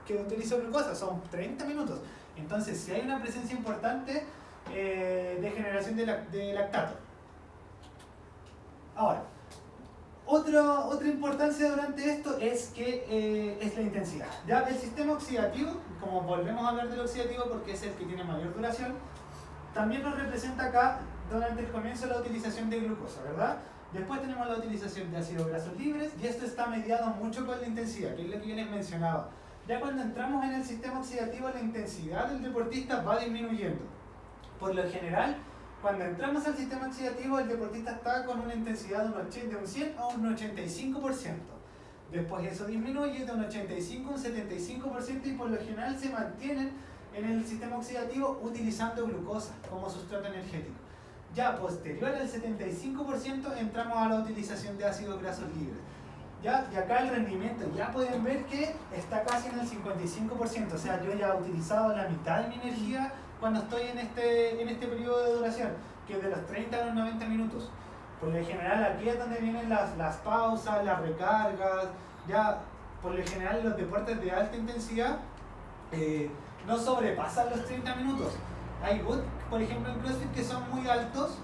que utilizo glucosa, son 30 minutos. Entonces, si hay una presencia importante de generación de lactato. Ahora, otra importancia durante esto es que es la intensidad. Ya el sistema oxidativo, como volvemos a hablar del oxidativo porque es el que tiene mayor duración, también nos representa acá durante el comienzo la utilización de glucosa, ¿verdad? Después tenemos la utilización de ácidos grasos libres, y esto está mediado mucho con la intensidad, que es lo que yo les mencionaba. Ya cuando entramos en el sistema oxidativo, la intensidad del deportista va disminuyendo. Por lo general, cuando entramos al sistema oxidativo, el deportista está con una intensidad de un 100 a un 85%. Después eso disminuye de un 85 a un 75%, y por lo general se mantienen en el sistema oxidativo utilizando glucosa como sustrato energético. Ya posterior al 75% entramos a la utilización de ácidos grasos libres. ¿Ya? Y acá el rendimiento, ya pueden ver que está casi en el 55%, o sea, yo ya he utilizado la mitad de mi energía cuando estoy en este periodo de duración, que es de los 30 a los 90 minutos. Por lo general aquí es donde vienen las pausas, las recargas. Ya por lo general los deportes de alta intensidad no sobrepasan los 30 minutos. Hay boot, por ejemplo en CrossFit, que son muy altos,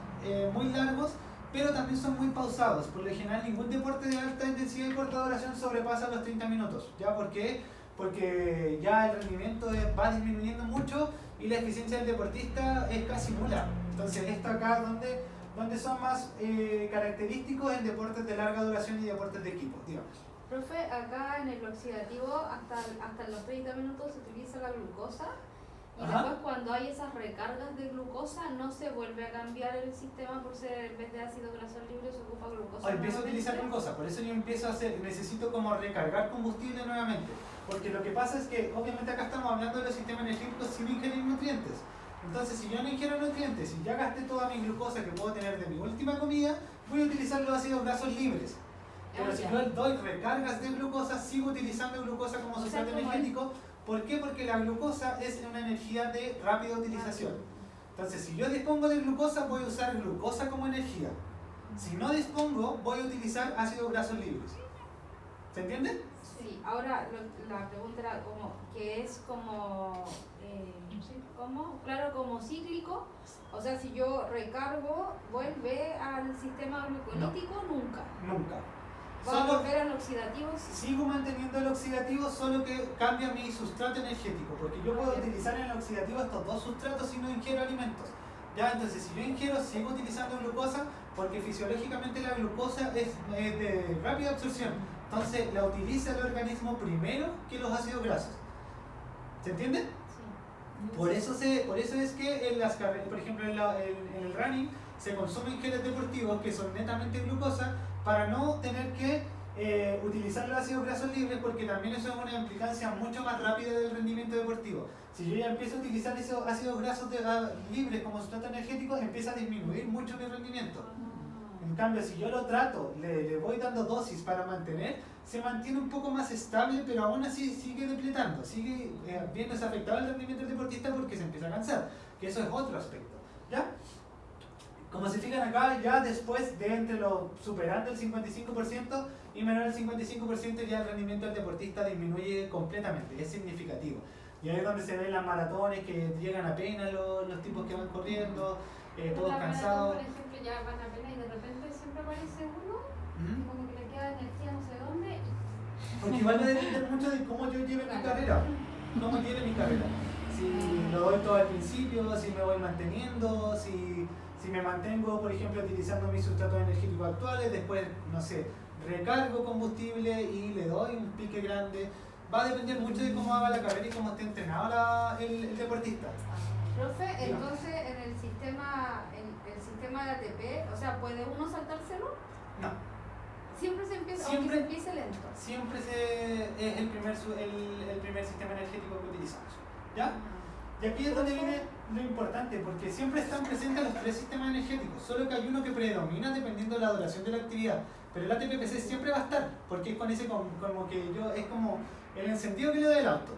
muy largos, pero también son muy pausados. Por lo general ningún deporte de alta intensidad y corta duración sobrepasa los 30 minutos. ¿Ya? ¿Por qué? Porque ya el rendimiento va disminuyendo mucho y la eficiencia del deportista es casi nula. Entonces esto acá donde son más característicos en deportes de larga duración y deportes de equipo, digamos. Profe, acá en el oxidativo hasta los 30 minutos se utiliza la glucosa. Y Ajá. después cuando hay esas recargas de glucosa no se vuelve a cambiar el sistema, por ser en vez de ácidos grasos libres se ocupa glucosa. O empiezo a nuevamente. utilizar glucosa, por eso yo empiezo a necesito como recargar combustible nuevamente. Porque lo que pasa es que obviamente acá estamos hablando de los sistemas energéticos sin ingerir nutrientes. Entonces si yo no ingiero nutrientes y ya gasté toda mi glucosa que puedo tener de mi última comida, voy a utilizar los ácidos grasos libres. Pero si yo doy recargas de glucosa, sigo utilizando glucosa como sustrato energético. ¿Por qué? Porque la glucosa es una energía de rápida utilización. Entonces, si yo dispongo de glucosa, voy a usar glucosa como energía. Si no dispongo, voy a utilizar ácidos grasos libres. ¿Se entiende? Sí, ahora la pregunta era que es claro, como cíclico. O sea, si yo recargo, ¿vuelve al sistema glucolítico? No. Nunca. Nunca. ¿Va a volver al oxidativo? Sigo manteniendo el oxidativo, solo que cambia mi sustrato energético, porque yo puedo utilizar en el oxidativo estos dos sustratos si no ingiero alimentos. Ya, entonces si yo ingiero, sigo utilizando glucosa, porque fisiológicamente la glucosa es de rápida absorción. Entonces la utiliza el organismo primero que los ácidos grasos. ¿Se entiende? Sí. Por eso es que en las carreras, por ejemplo en el running, se consumen geles deportivos que son netamente glucosa para no tener que utilizar los ácidos grasos libres, porque también eso es una implicancia mucho más rápida del rendimiento deportivo. Si yo ya empiezo a utilizar esos ácidos grasos libres como sustrato energético, empieza a disminuir mucho mi rendimiento. En cambio, si yo lo trato, le voy dando dosis para mantener, se mantiene un poco más estable, pero aún así sigue depletando, sigue viéndose afectado el rendimiento del deportista porque se empieza a cansar, que eso es otro aspecto, ¿ya? Como se fijan acá, ya después de entre lo superando el 55% y menor al 55%, ya el rendimiento del deportista disminuye completamente, es significativo. Y ahí es donde se ven las maratones que llegan apenas los tipos que van corriendo, todos La cansados. maratón, por ejemplo, ya van apenas y de repente siempre aparece uno, ¿Mm? como que le queda energía no sé dónde. Porque igual va a depender mucho de cómo yo lleve mi carrera. Cómo lleve mi carrera. Si lo doy todo al principio, si me voy manteniendo, si me mantengo, por ejemplo, utilizando mis sustratos energéticos actuales, después, no sé, recargo combustible y le doy un pique grande. Va a depender mucho de cómo haga la carrera y cómo esté entrenado el deportista. Profe, entonces en el sistema de ATP, o sea, ¿puede uno saltárselo? No. Siempre se empieza, Siempre- aunque se empiece lento. Siempre es el primer sistema energético que utilizamos. ¿Ya? Y aquí es donde viene lo importante, porque siempre están presentes los tres sistemas energéticos, solo que hay uno que predomina dependiendo de la duración de la actividad. Pero el ATP-PC siempre va a estar, porque es con ese como que yo, es como el encendido que le doy al auto.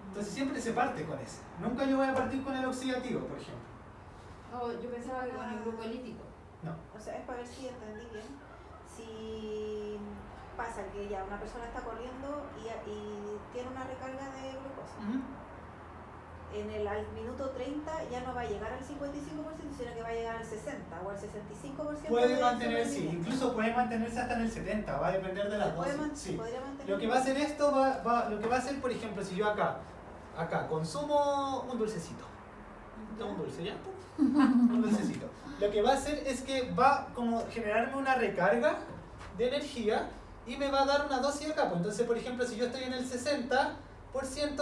Entonces siempre se parte con ese. Nunca yo voy a partir con el oxidativo, por ejemplo. Oh, yo pensaba que con el glucolítico. No. O sea, es para ver si entendí bien. Si pasa que ya una persona está corriendo y tiene una recarga de glucosa, al minuto 30 ya no va a llegar al 55%, sino que va a llegar al 60% o al 65%. Puede de mantenerse, su rendimiento. incluso puede mantenerse hasta en el 70%, va a depender de las dosis. Sí. Podría mantener. Lo que va a hacer esto, lo que va a hacer, por ejemplo, si yo acá consumo un dulcecito. Un dulce, ¿ya? Un dulcecito. Lo que va a hacer es que va como generarme una recarga de energía y me va a dar una dosis acá. Pues entonces, por ejemplo, si yo estoy en el 60%,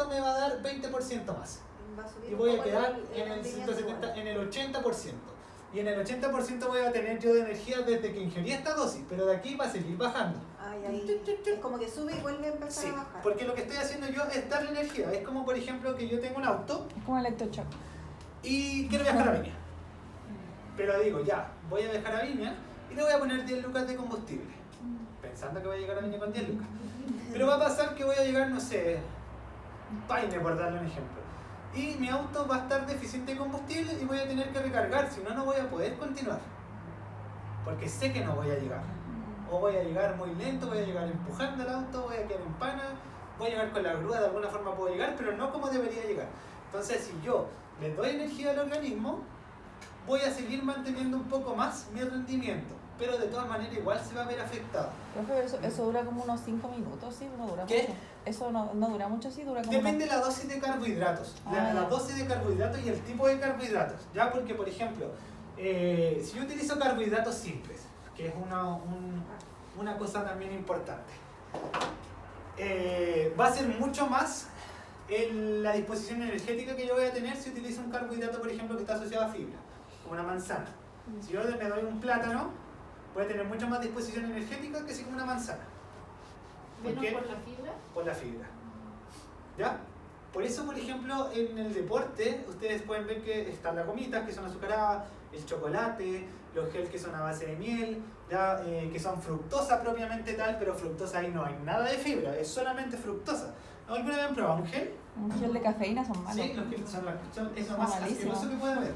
me va a dar 20% más. Va a subir Y un voy a poco quedar en el rendimiento 170, igual. en el 80%. Y en el 80% voy a tener yo de energía desde que ingerí esta dosis, pero de aquí va a seguir bajando. Ahí es como que sube y vuelve a empezar Sí, a bajar. porque lo que estoy haciendo yo es darle energía. Es como, por ejemplo, que yo tengo un auto Es como electrochoc. y quiero viajar a Viña. Pero digo, ya, voy a viajar a Viña y le voy a poner 10 lucas de combustible, pensando que voy a llegar a Viña con 10 lucas. Pero va a pasar que voy a llegar, no sé, Paine, por darle un ejemplo. Y mi auto va a estar deficiente de combustible y voy a tener que recargar, si no, no voy a poder continuar. Porque sé que no voy a llegar. O voy a llegar muy lento, voy a llegar empujando el auto, voy a quedar en pana, voy a llegar con la grúa, de alguna forma puedo llegar, pero no como debería llegar. Entonces, si yo le doy energía al organismo, voy a seguir manteniendo un poco más mi rendimiento, pero de todas maneras igual se va a ver afectado. Profe, eso dura como unos 5 minutos, ¿sí? No dura ¿Qué? mucho. Eso no dura mucho, sí, dura como Depende de la dosis de carbohidratos, Ah, la ya. dosis de carbohidratos y el tipo de carbohidratos, ¿ya? Porque, por ejemplo, si yo utilizo carbohidratos simples, que es una cosa también importante, va a ser mucho más la disposición energética que yo voy a tener si utilizo un carbohidrato, por ejemplo, que está asociado a fibra, como una manzana. Si yo me doy un plátano, voy a tener mucha más disposición energética que si como una manzana. ¿Por ¿Menos qué? por la fibra? Por la fibra. ¿Ya? Por eso, por ejemplo, en el deporte, ustedes pueden ver que están las gomitas que son azucaradas, el chocolate, los gel que son a base de miel, ¿ya? Que son fructosa propiamente tal, pero fructosa ahí no hay nada de fibra, es solamente fructosa. ¿Alguna vez han probado un gel? Un gel de cafeína son malos. Sí, los gel es lo Son más malísimos. asqueroso que puede haber.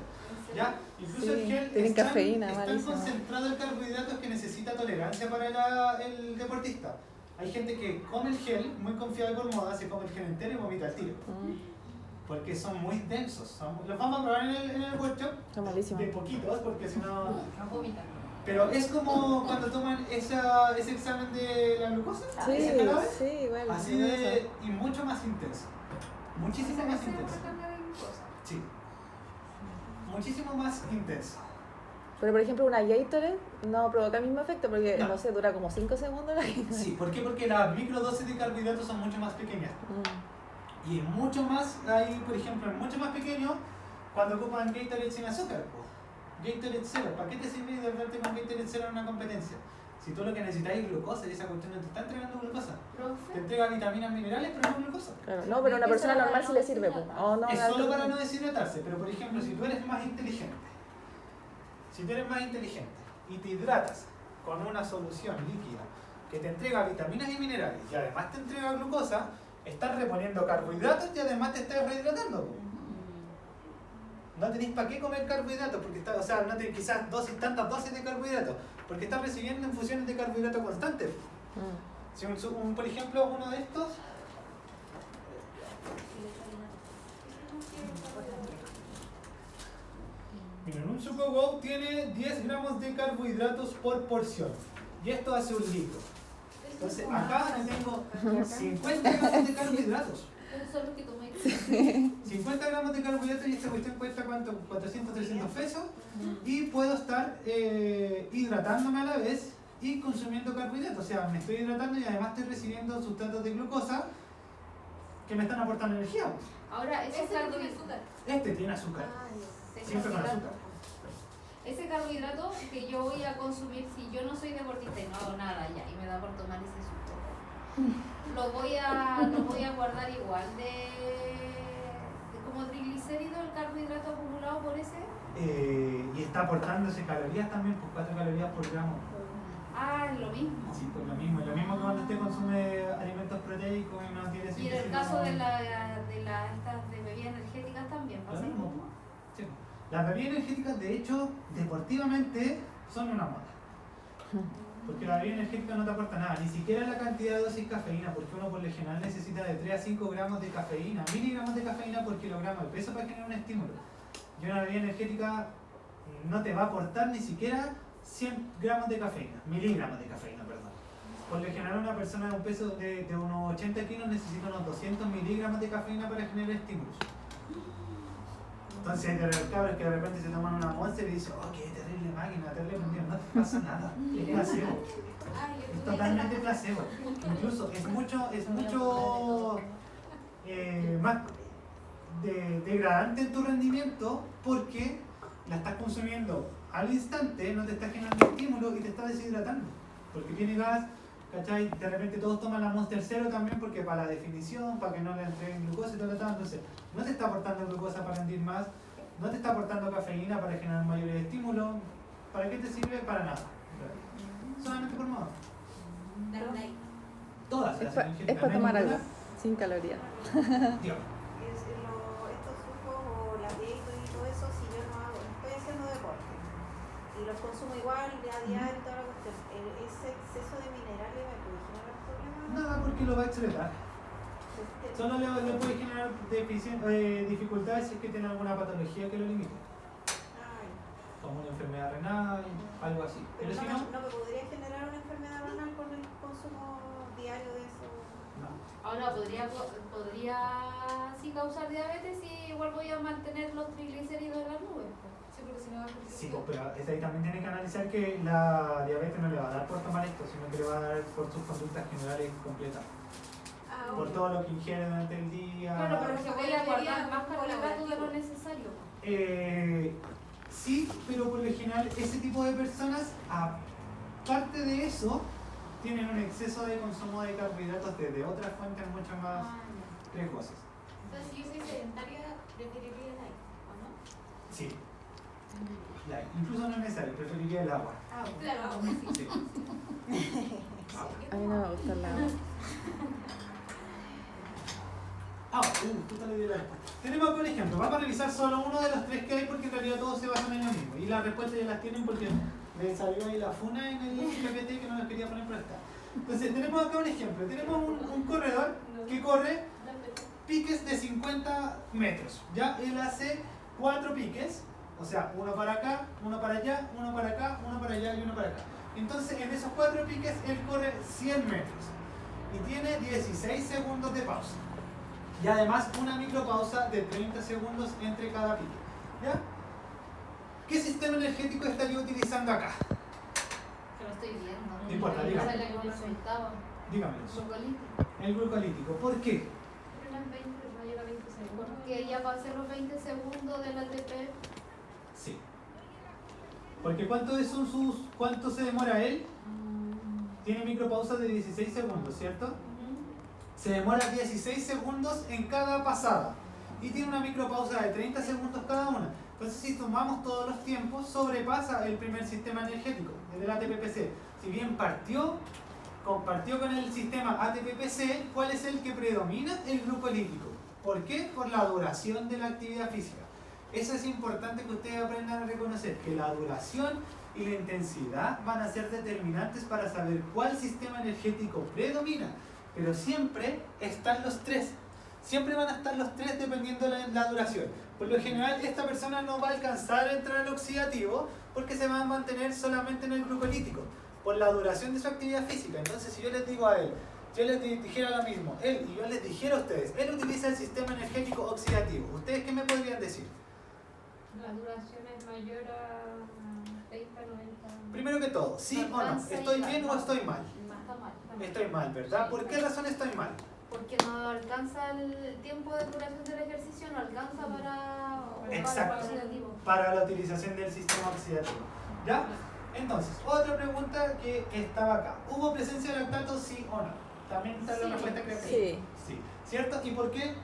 ¿Ya? Incluso Sí, el gel tienen es tan cafeína, malísimo. concentrado el carbohidrato que necesita tolerancia para el deportista. Hay gente que come el gel, muy confiada y por moda, se come el gel entero y vomita al tiro. Porque son muy densos. Los vamos a probar en el workshop. Son malísimos. De poquitos, porque si no... No vomitan. Pero es como cuando toman ese examen de la glucosa. Sí, ese jarabe, sí, igual. así de... y mucho más intenso. Muchísimo más Esa intenso. recarga de glucosa. Sí. Muchísimo más intenso. Pero por ejemplo una Gatorade no provoca el mismo efecto porque No. no sé, dura como 5 segundos la Gatorade. Sí, ¿por qué? Porque las microdosis de carbohidratos son mucho más pequeñas. Y es mucho más, hay por ejemplo, es mucho más pequeño cuando ocupan Gatorade sin azúcar. Po. Gatorade cero. ¿Para qué te sirve hidratarte con Gatorade cero en una competencia? Si tú lo que necesitas es glucosa y esa cuestión no te está entregando glucosa. Te entrega vitaminas, minerales, pero no glucosa. Claro, no, pero a una persona normal sí le sirve. Pues. Oh, no, Es solo para no deshidratarse, pero por ejemplo, si tú eres más inteligente, y te hidratas con una solución líquida que te entrega vitaminas y minerales y además te entrega glucosa, estás reponiendo carbohidratos y además te estás rehidratando. No tenéis para qué comer carbohidratos, porque está, o sea, no tenéis quizás tantas dosis de carbohidratos, porque estás recibiendo infusiones de carbohidratos constantes. Si por ejemplo, uno de estos, miren, un Superwow tiene 10 gramos de carbohidratos por porción, y esto hace un litro. Entonces, acá tengo 50 gramos de carbohidratos. Eso es lo que tomé. 50 gramos de carbohidratos y esta cuestión cuesta ¿cuánto? 400, 300 pesos. Y puedo estar hidratándome a la vez y consumiendo carbohidratos. O sea, me estoy hidratando y además estoy recibiendo sustratos de glucosa que me están aportando energía. Ahora, ese carbohidrato. Este tiene azúcar. Siempre con azúcar. Ese carbohidrato que yo voy a consumir, si yo no soy deportista y no hago nada ya y me da por tomar ese sustrato, lo voy a guardar igual de como triglicérido el carbohidrato acumulado por ese. Y está aportándose calorías también, pues 4 calorías por gramo. Ah, es lo mismo. Sí, pues lo mismo que cuando usted consume alimentos proteicos y no tiene. Y en el caso de estas de bebidas energéticas también pasa lo mismo. Sí. Las bebidas energéticas, de hecho, deportivamente son una moda. Porque la bebida energética no te aporta nada, ni siquiera la cantidad de dosis de cafeína, porque uno por lo general necesita de 3 a 5 gramos de cafeína, miligramos de cafeína por kilogramo de peso para generar un estímulo. Y una bebida energética no te va a aportar ni siquiera 100 gramos de cafeína, miligramos de cafeína, perdón. Por lo general una persona de un peso de unos 80 kilos necesita unos 200 miligramos de cafeína para generar estímulos. Entonces, los cabros que de repente se toman una Monster y dicen, oh, qué terrible máquina, terrible mundial, no te pasa nada, es placebo. Es totalmente placebo. Incluso es mucho más degradante en tu rendimiento porque la estás consumiendo al instante, no te está generando estímulo y te está deshidratando. Porque tiene gas, ¿cachai? De repente todos toman la Monster Zero también porque para la definición, para que no le entreguen glucosa y todo lo tal. Entonces, no te está aportando glucosa para rendir más, no te está aportando cafeína para generar mayores estímulos. ¿Para qué te sirve? Para nada. Solamente por moda. Todas las Es para tomar algo, sin calorías. Estos sucos o la dieta y todo eso, si yo no estoy haciendo deporte y los consumo igual a diario y toda la cuestión, ¿ese exceso de minerales me puede generar problemas? Nada, porque lo va a excretar. Solo le puede generar dificultades si es que tiene alguna patología que lo limite. Como una enfermedad renal, algo así. Pero si no me podría generar una enfermedad renal con el consumo diario de eso. No. Ahora, podría sí causar diabetes y igual voy a mantener los triglicéridos en las nubes. Sí, porque si no va a Sí, pero ahí también tiene que analizar que la diabetes no le va a dar por tomar esto, sino que le va a dar por sus conductas generales completas. Por todo lo que ingiere durante el día. Claro, pero es que voy a guardar más carbohidratos de lo necesario. Sí, pero por lo general ese tipo de personas, aparte de eso, tienen un exceso de consumo de carbohidratos desde otras fuentes mucho más riesgosas. Entonces, si yo soy sedentaria, preferiría el aire, ¿o no? Sí. Incluso no es necesario, preferiría el agua. Claro, Sí. A mí no me gusta el agua. Justo le di la respuesta. Tenemos, por ejemplo, vamos a revisar solo uno de los 3 que hay porque en realidad todos se basan en lo mismo. Y las respuestas ya las tienen porque le salió ahí la funa en el GPT que no las quería poner por acá. Entonces, tenemos acá un ejemplo. Tenemos un corredor que corre piques de 50 metros. Ya él hace 4 piques, o sea, uno para acá, uno para allá, uno para acá, uno para allá y uno para acá. Entonces, en esos 4 piques, él corre 100 metros y tiene 16 segundos de pausa. Y además una micropausa de 30 segundos entre cada pique. ¿Ya? ¿Qué sistema energético estaría utilizando acá? Que lo estoy viendo. No importa, dígame. Esa es la que resultaba. Dígame. Glucolítico. El glucolítico. ¿Por qué? Pero no es 20, no llega a 20 segundos. Porque ya pasé los 20 segundos del ATP. Sí. Porque ¿cuánto se demora él? Tiene micropausas de 16 segundos, ¿cierto? Se demora 16 segundos en cada pasada. Y tiene una micropausa de 30 segundos cada una. Entonces, si tomamos todos los tiempos, sobrepasa el primer sistema energético, el del ATPPC. Si bien compartió con el sistema ATPPC, ¿cuál es el que predomina? El glucolítico. ¿Por qué? Por la duración de la actividad física. Eso es importante que ustedes aprendan a reconocer, que la duración y la intensidad van a ser determinantes para saber cuál sistema energético predomina. Pero siempre están los tres. Siempre van a estar los tres dependiendo de la duración. Por lo general, esta persona no va a alcanzar a entrar al oxidativo porque se va a mantener solamente en el glucolítico, por la duración de su actividad física. Entonces, si yo les digo a él, yo les dijera lo mismo, él, y yo les dijera a ustedes, él utiliza el sistema energético oxidativo. ¿Ustedes qué me podrían decir? La duración es mayor a 30, 90. Primero que todo, ¿sí o no? ¿Estoy bien o estoy mal? Está mal. Estoy mal, ¿verdad? ¿Por qué razón estoy mal? Porque no alcanza el tiempo de duración del ejercicio, no alcanza para Exacto. el oxidativo. Para la utilización del sistema oxidativo. ¿Ya? Entonces, otra pregunta que estaba acá. ¿Hubo presencia de lactato, sí o no? También está la Sí. respuesta que Sí. Sí. ¿Cierto? ¿Y por qué?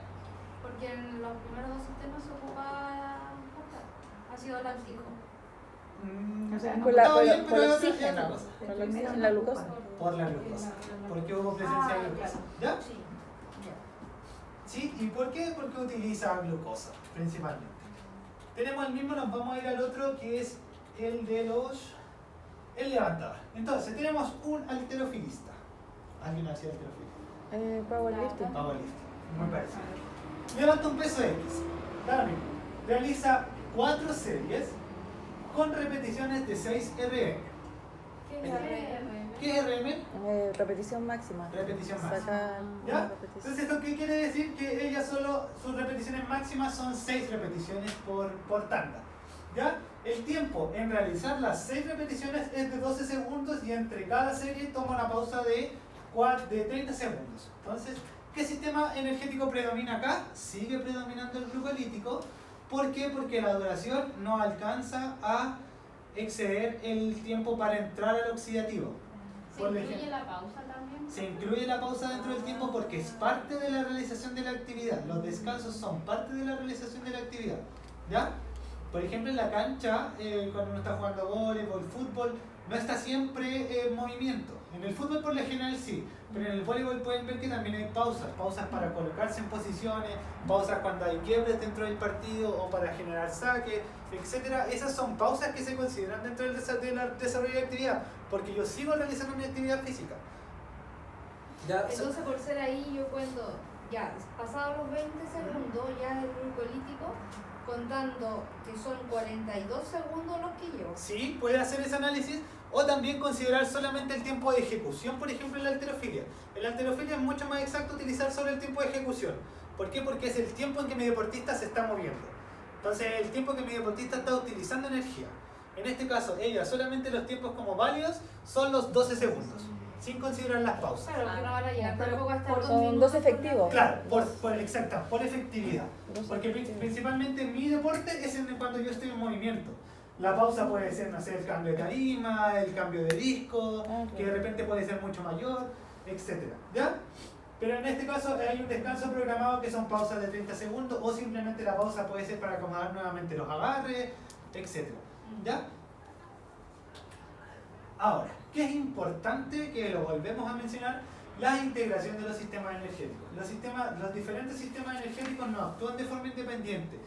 Porque en los primeros dos sistemas se ocupa ácido láctico. O sea, Por Está bien, por pero el es otra oxígeno, cosa. por la glucosa. Por la glucosa. ¿Por qué hubo presencia de glucosa? ¿Ya? Sí. ¿Sí? ¿Y por qué? Porque utiliza glucosa, principalmente. Tenemos el mismo, nos vamos a ir al otro, que es el de el levantador. Entonces, tenemos un halterofilista. ¿Alguien hacía halterofilista? Powerlifting. Powerlifting, muy parecido. Levanta un peso X. Ahora mismo. Realiza 4 series con repeticiones de 6 RM. ¿Qué es RM? ¿Qué es RM? Repetición máxima. Repetición máxima. Saca ¿Ya? una repetición. Entonces, ¿esto qué quiere decir? Que ella solo, sus repeticiones máximas son 6 repeticiones por tanda. ¿Ya? El tiempo en realizar las 6 repeticiones es de 12 segundos y entre cada serie toma una pausa de 30 segundos. Entonces, ¿qué sistema energético predomina acá? Sigue predominando el glucolítico. ¿Por qué? Porque la duración no alcanza a exceder el tiempo para entrar al oxidativo. ¿Se Por incluye ejemplo, la pausa también? se incluye la pausa dentro del tiempo porque es parte de la realización de la actividad. Los descansos son parte de la realización de la actividad. ¿Ya? Por ejemplo, en la cancha, cuando uno está jugando voleibol, fútbol, no está siempre en movimiento. En el fútbol por lo general sí, pero en el voleibol pueden ver que también hay pausas. Pausas para colocarse en posiciones, pausas cuando hay quiebres dentro del partido o para generar saques, etc. Esas son pausas que se consideran dentro del desarrollo de actividad, porque yo sigo realizando mi actividad física. ¿Ya? Entonces, por ser ahí, yo cuento, ya, pasados los 20 segundos, ya el glucolítico, contando que son 42 segundos los que llevo. Sí, puede hacer ese análisis o también considerar solamente el tiempo de ejecución, por ejemplo, en la halterofilia. En la halterofilia es mucho más exacto utilizar solo el tiempo de ejecución. ¿Por qué? Porque es el tiempo en que mi deportista se está moviendo. Entonces, el tiempo que mi deportista está utilizando energía. En este caso, ella solamente los tiempos como válidos son los 12 segundos, sin considerar las pausas. Claro, que no van a llegar tampoco hasta Son 2 dos minutos. efectivos. Claro, por efectividad. Dos Porque efectivos. principalmente mi deporte es cuando yo estoy en movimiento. La pausa puede ser, no sé, el cambio de tarima, el cambio de disco, que de repente puede ser mucho mayor, etc. ¿Ya? Pero en este caso hay un descanso programado que son pausas de 30 segundos o simplemente la pausa puede ser para acomodar nuevamente los agarres, etc. ¿Ya? Ahora, ¿qué es importante que lo volvemos a mencionar? La integración de los sistemas energéticos. Los diferentes sistemas energéticos no actúan de forma independiente.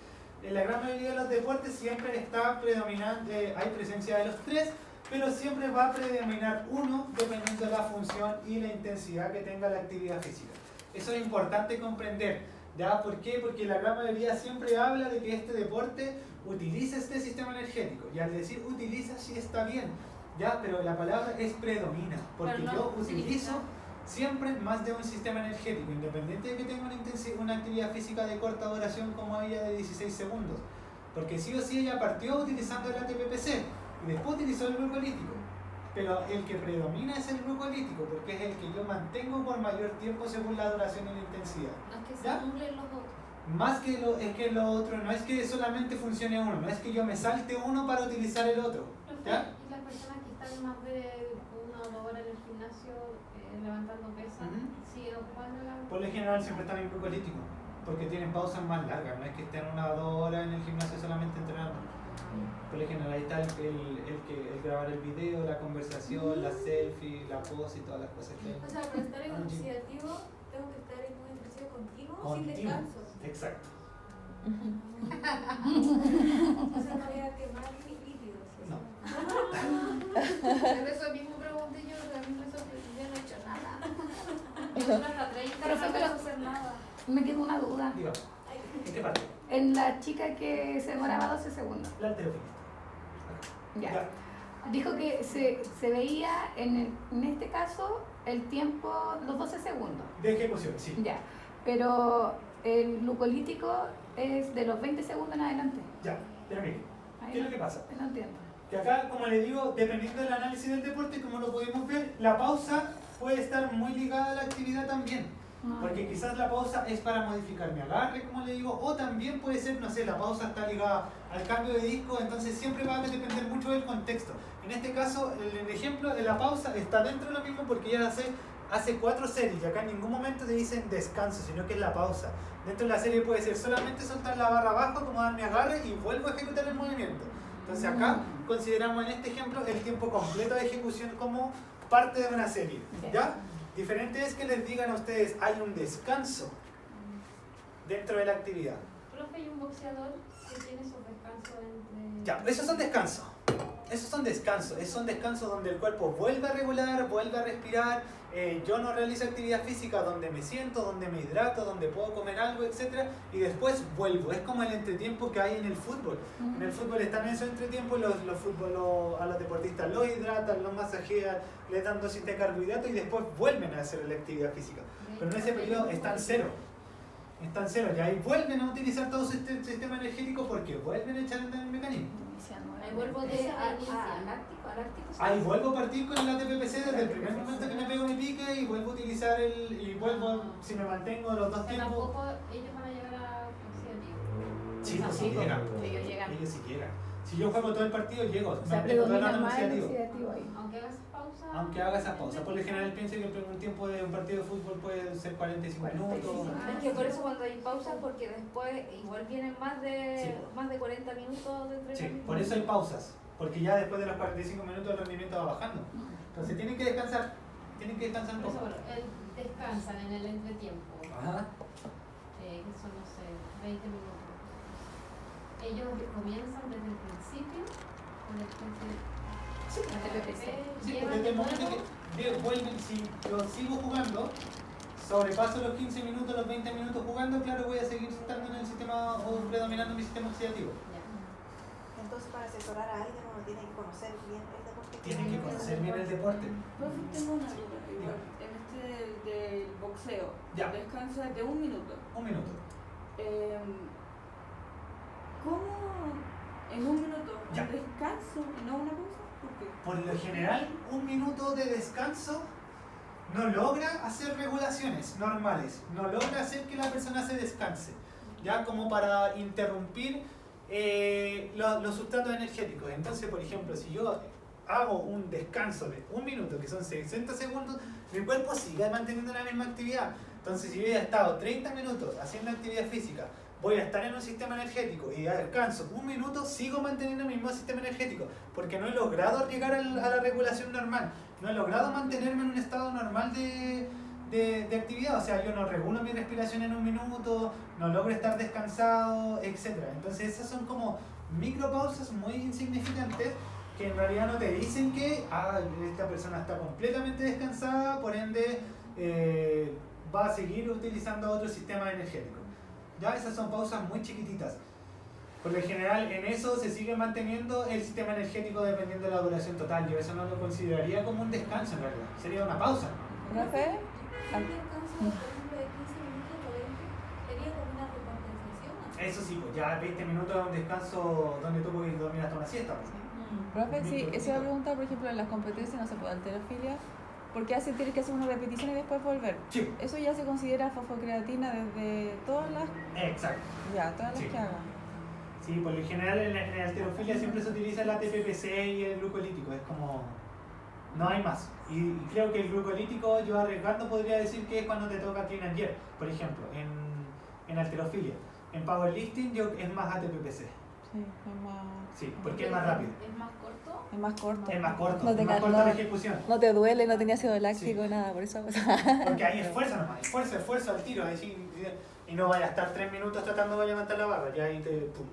En la gran mayoría de los deportes siempre está predominante, hay presencia de los tres, pero siempre va a predominar uno dependiendo de la función y la intensidad que tenga la actividad física. Eso es importante comprender. ¿Ya? ¿Por qué? Porque la gran mayoría siempre habla de que este deporte utiliza este sistema energético. Y al decir utiliza, sí está bien, ¿ya? Pero la palabra es predomina, porque Pero no yo utilizo utiliza. siempre más de un sistema energético, independiente de que tenga una actividad física de corta duración como ella de 16 segundos. Porque sí o sí ella partió utilizando el ATPPC y después utilizó el glucolítico. Pero el que predomina es el glucolítico, porque es el que yo mantengo por mayor tiempo según la duración y la intensidad. No es que se ¿Ya? anulen los otros. Más que es que lo otro, no es que solamente funcione uno, no es que yo me salte uno para utilizar el otro. ¿Ya? Y las personas que están más de 1 o 2 horas en el gimnasio levantando pesas, ¿siguen ocupando la...? Por lo general siempre están en grupo elíptico, porque tienen pausas más largas, no es que estén 1 o 2 horas en el gimnasio solamente entrenando. Por lo general ahí está el grabar el video, la conversación, la selfie, la pose y todas las cosas que hay. O sea, para estar en un iniciativo, tengo que estar en un ejercicio continuo, sin Continuo. descanso. Exacto. O sea, no voy a quemar mis líquidos. No. Pero eso mismo pregunté yo, que a mí me sorprendió, yo no he hecho nada. Yo hasta 30 Profe, no pero- puedo hacer nada. Me quedó una duda. Diga, ¿en qué parte? En la chica que se demoraba 12 segundos. La halterofilia. Ya. Dijo que se veía en este caso el tiempo, los 12 segundos. De ejecución, sí. Ya. Pero el glucolítico es de los 20 segundos en adelante. Ya, pero mire, Ahí ¿qué es no- lo que pasa? No entiendo. Que acá, como le digo, dependiendo del análisis del deporte, como lo podemos ver, la pausa puede estar muy ligada a la actividad también. No. Porque quizás la pausa es para modificar mi agarre, como le digo, o también puede ser, no sé, la pausa está ligada al cambio de disco, entonces siempre va a depender mucho del contexto. En este caso, el ejemplo de la pausa está dentro de lo mismo porque ya hace 4 series y acá en ningún momento te dicen descanso, sino que es la pausa. Dentro de la serie puede ser solamente soltar la barra abajo, acomodar mi agarre y vuelvo a ejecutar el movimiento. Entonces acá consideramos en este ejemplo el tiempo completo de ejecución como parte de una serie. ¿Ya? Diferente es que les digan a ustedes, hay un descanso dentro de la actividad. Profe, ¿y un boxeador que tiene esos descansos entre...? Ya, esos son descansos. Esos son descansos donde el cuerpo vuelve a regular, vuelve a respirar. Yo no realizo actividad física donde me siento, donde me hidrato, donde puedo comer algo, etc. Y después vuelvo. Es como el entretiempo que hay en el fútbol. En el fútbol están en esos entretiempos, a los deportistas los hidratan, los masajean, les dan dosis de carbohidratos y después vuelven a hacer la actividad física. Pero en ese periodo están cero. Están cero. Y ahí vuelven a utilizar todo su sistema energético porque vuelven a echar a andar el mecanismo. Ahí vuelvo de aláctico. Ahí vuelvo a partir con el ATPPC desde el primer momento que me pego mi pique y vuelvo a utilizar y vuelvo, si me mantengo los dos O sea, tiempos. tampoco ellos van a llegar a oxidativo. Sí, pues sí Sí, pues, llegan. ellos llegan. Ellos sí llegan. Si yo juego todo el partido, llego. O sea, Mantengo toda la predomina más el oxidativo. oxidativo ahí. Aunque hagas pausa... Aunque haga esa pausa. Por lo general pienso que un tiempo de un partido de fútbol puede ser 45 minutos. Es que por eso cuando hay pausa, porque después igual vienen más de 40 minutos de Sí, entrenamiento. por eso hay pausas. Porque ya después de los 45 minutos el rendimiento va bajando. Entonces tienen que descansar. Tienen que descansar un Por eso, poco. bueno, descansan en el entretiempo, Ajá. que son, no sé, 20 minutos. Ellos comienzan desde el principio, Sí, Sí, porque llevan desde de el momento nuevo, que vuelven, si yo sigo jugando, sobrepaso los 15 minutos, los 20 minutos jugando, claro, voy a seguir estando en el sistema o predominando mi sistema oxidativo. ya. Entonces, para asesorar a alguien, uno tiene que conocer bien el deporte. Tienen que conocer bien el deporte. Profe, tengo una duda igual. En este del boxeo, Ya. el descanso es de 1 minuto. Un minuto. ¿Cómo en 1 minuto Ya. un descanso y no una pausa? ¿Por qué? Por lo general, un minuto de descanso no logra hacer regulaciones normales, no logra hacer que la persona se descanse, ya como para interrumpir los sustratos energéticos. Entonces, por ejemplo, si yo hago un descanso de 1 minuto, que son 60 segundos, mi cuerpo sigue manteniendo la misma actividad. Entonces, si yo ya he estado 30 minutos haciendo actividad física, voy a estar en un sistema energético y descanso 1 minuto, sigo manteniendo el mismo sistema energético, porque no he logrado llegar a la regulación normal, no he logrado mantenerme en un estado normal de actividad, o sea, yo no regulo mi respiración en 1 minuto, no logro estar descansado, etc. Entonces esas son como micropausas muy insignificantes que en realidad no te dicen que esta persona está completamente descansada, por ende va a seguir utilizando otro sistema energético. Ya esas son pausas muy chiquititas. Por lo general en eso se sigue manteniendo el sistema energético dependiendo de la duración total. Yo eso no lo consideraría como un descanso en realidad, sería una pausa. ¿Profe? Un descanso, por ejemplo, de 15 minutos o 20, sería como una recompensación. Eso sí, pues ya 20 minutos de un descanso donde tú puedes dormir hasta una siesta. Pues. Profe, sí, eso iba a preguntar, por ejemplo, en las competencias, no se puede halterofilia, Porque tienes que hacer una repetición y después volver. Sí. Eso ya se considera fosfocreatina desde todas las... Exacto. Ya, todas las Sí. que hagan. Sí, por lo general en la halterofilia siempre se utiliza el ATPPC y el glucolítico, es como... no hay más. Y creo que el glucolítico, yo arriesgando podría decir que es cuando te toca clean and jerk, por ejemplo, en halterofilia. En powerlifting es más ATPPC. Sí, es más... Sí, porque es más rápido. ¿Es más corto? Es más corto. Es más corto, No te es más ca- corta no- la ejecución. No te duele, no tenía ácido láctico, Sí. nada, por eso... Porque ahí es fuerza nomás, esfuerzo al tiro. Ahí sí, y no vaya a estar 3 minutos tratando de levantar la barra, ya ahí te... pum,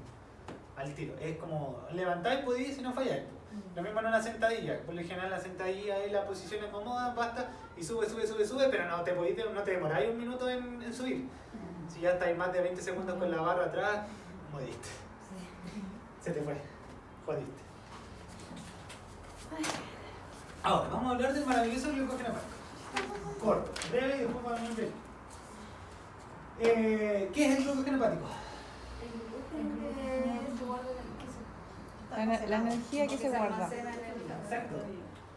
al tiro. Es como levantáis, podéis y no falláis. Lo mismo en una sentadilla. Por lo general la sentadilla es la posición acomoda, basta, y sube, pero no te demoráis un minuto en subir. Si ya estáis más de 20 segundos con la barra atrás, moriste. Se te fue. Jodiste. Ahora, vamos a hablar del maravilloso glucógeno hepático. Corto, breve y después vamos a ver. ¿Qué es el glucógeno hepático? La energía que se guarda. Exacto.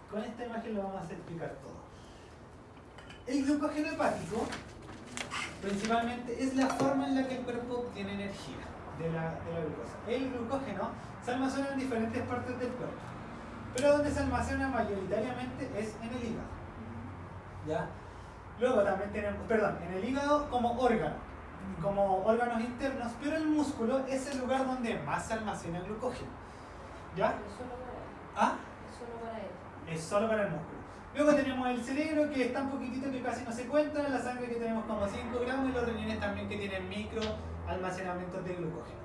Con esta imagen lo vamos a explicar todo. El glucógeno hepático, principalmente, es la forma en la que el cuerpo obtiene energía de la glucosa. El glucógeno se almacena en diferentes partes del cuerpo, pero donde se almacena mayoritariamente es en el hígado. ¿Ya? Luego también tenemos, en el hígado como órganos internos, pero el músculo es el lugar donde más se almacena glucógeno. ¿Ya? ¿Ah? Es solo para el músculo. Luego tenemos el cerebro, que es tan poquitito que casi no se cuenta, la sangre que tenemos como 5 gramos y los riñones también que tienen micro almacenamientos de glucógeno.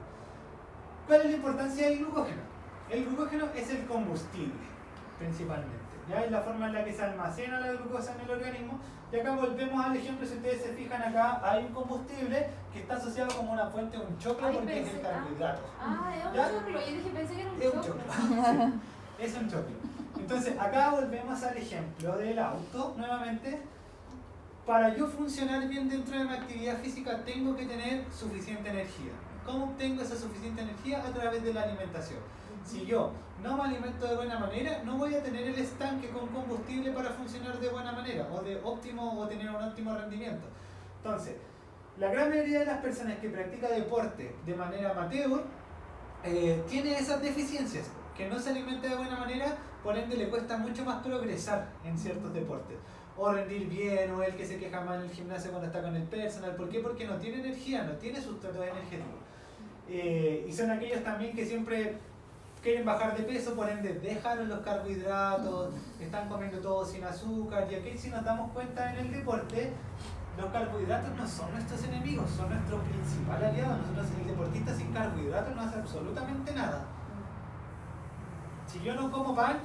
¿Cuál es la importancia del glucógeno? El glucógeno es el combustible, principalmente. ¿Ya? Es la forma en la que se almacena la glucosa en el organismo. Y acá volvemos al ejemplo, si ustedes se fijan acá, hay un combustible que está asociado como una fuente, un choclo, porque es el carbohidrato. Es ¿Ya? un choclo. Yo dije, pensé que era un Es un choclo. choclo. Sí, es un choclo. Entonces, acá volvemos al ejemplo del auto, nuevamente. Para yo funcionar bien dentro de mi actividad física, tengo que tener suficiente energía. ¿Cómo obtengo esa suficiente energía? A través de la alimentación. Si yo no me alimento de buena manera, no voy a tener el estanque con combustible para funcionar de buena manera o tener un óptimo rendimiento. Entonces, la gran mayoría de las personas que practican deporte de manera amateur tiene esas deficiencias, que no se alimenta de buena manera, por ende le cuesta mucho más progresar en ciertos deportes. O rendir bien, o el que se queja más en el gimnasio cuando está con el personal. ¿Por qué? Porque no tiene energía, no tiene sustrato energético. Y son aquellos también que siempre quieren bajar de peso, por ende dejaron los carbohidratos, están comiendo todo sin azúcar. Y aquí, si nos damos cuenta en el deporte, los carbohidratos no son nuestros enemigos, son nuestro principal aliado. Nosotros, el deportista sin carbohidratos no hace absolutamente nada. Si yo no como pan,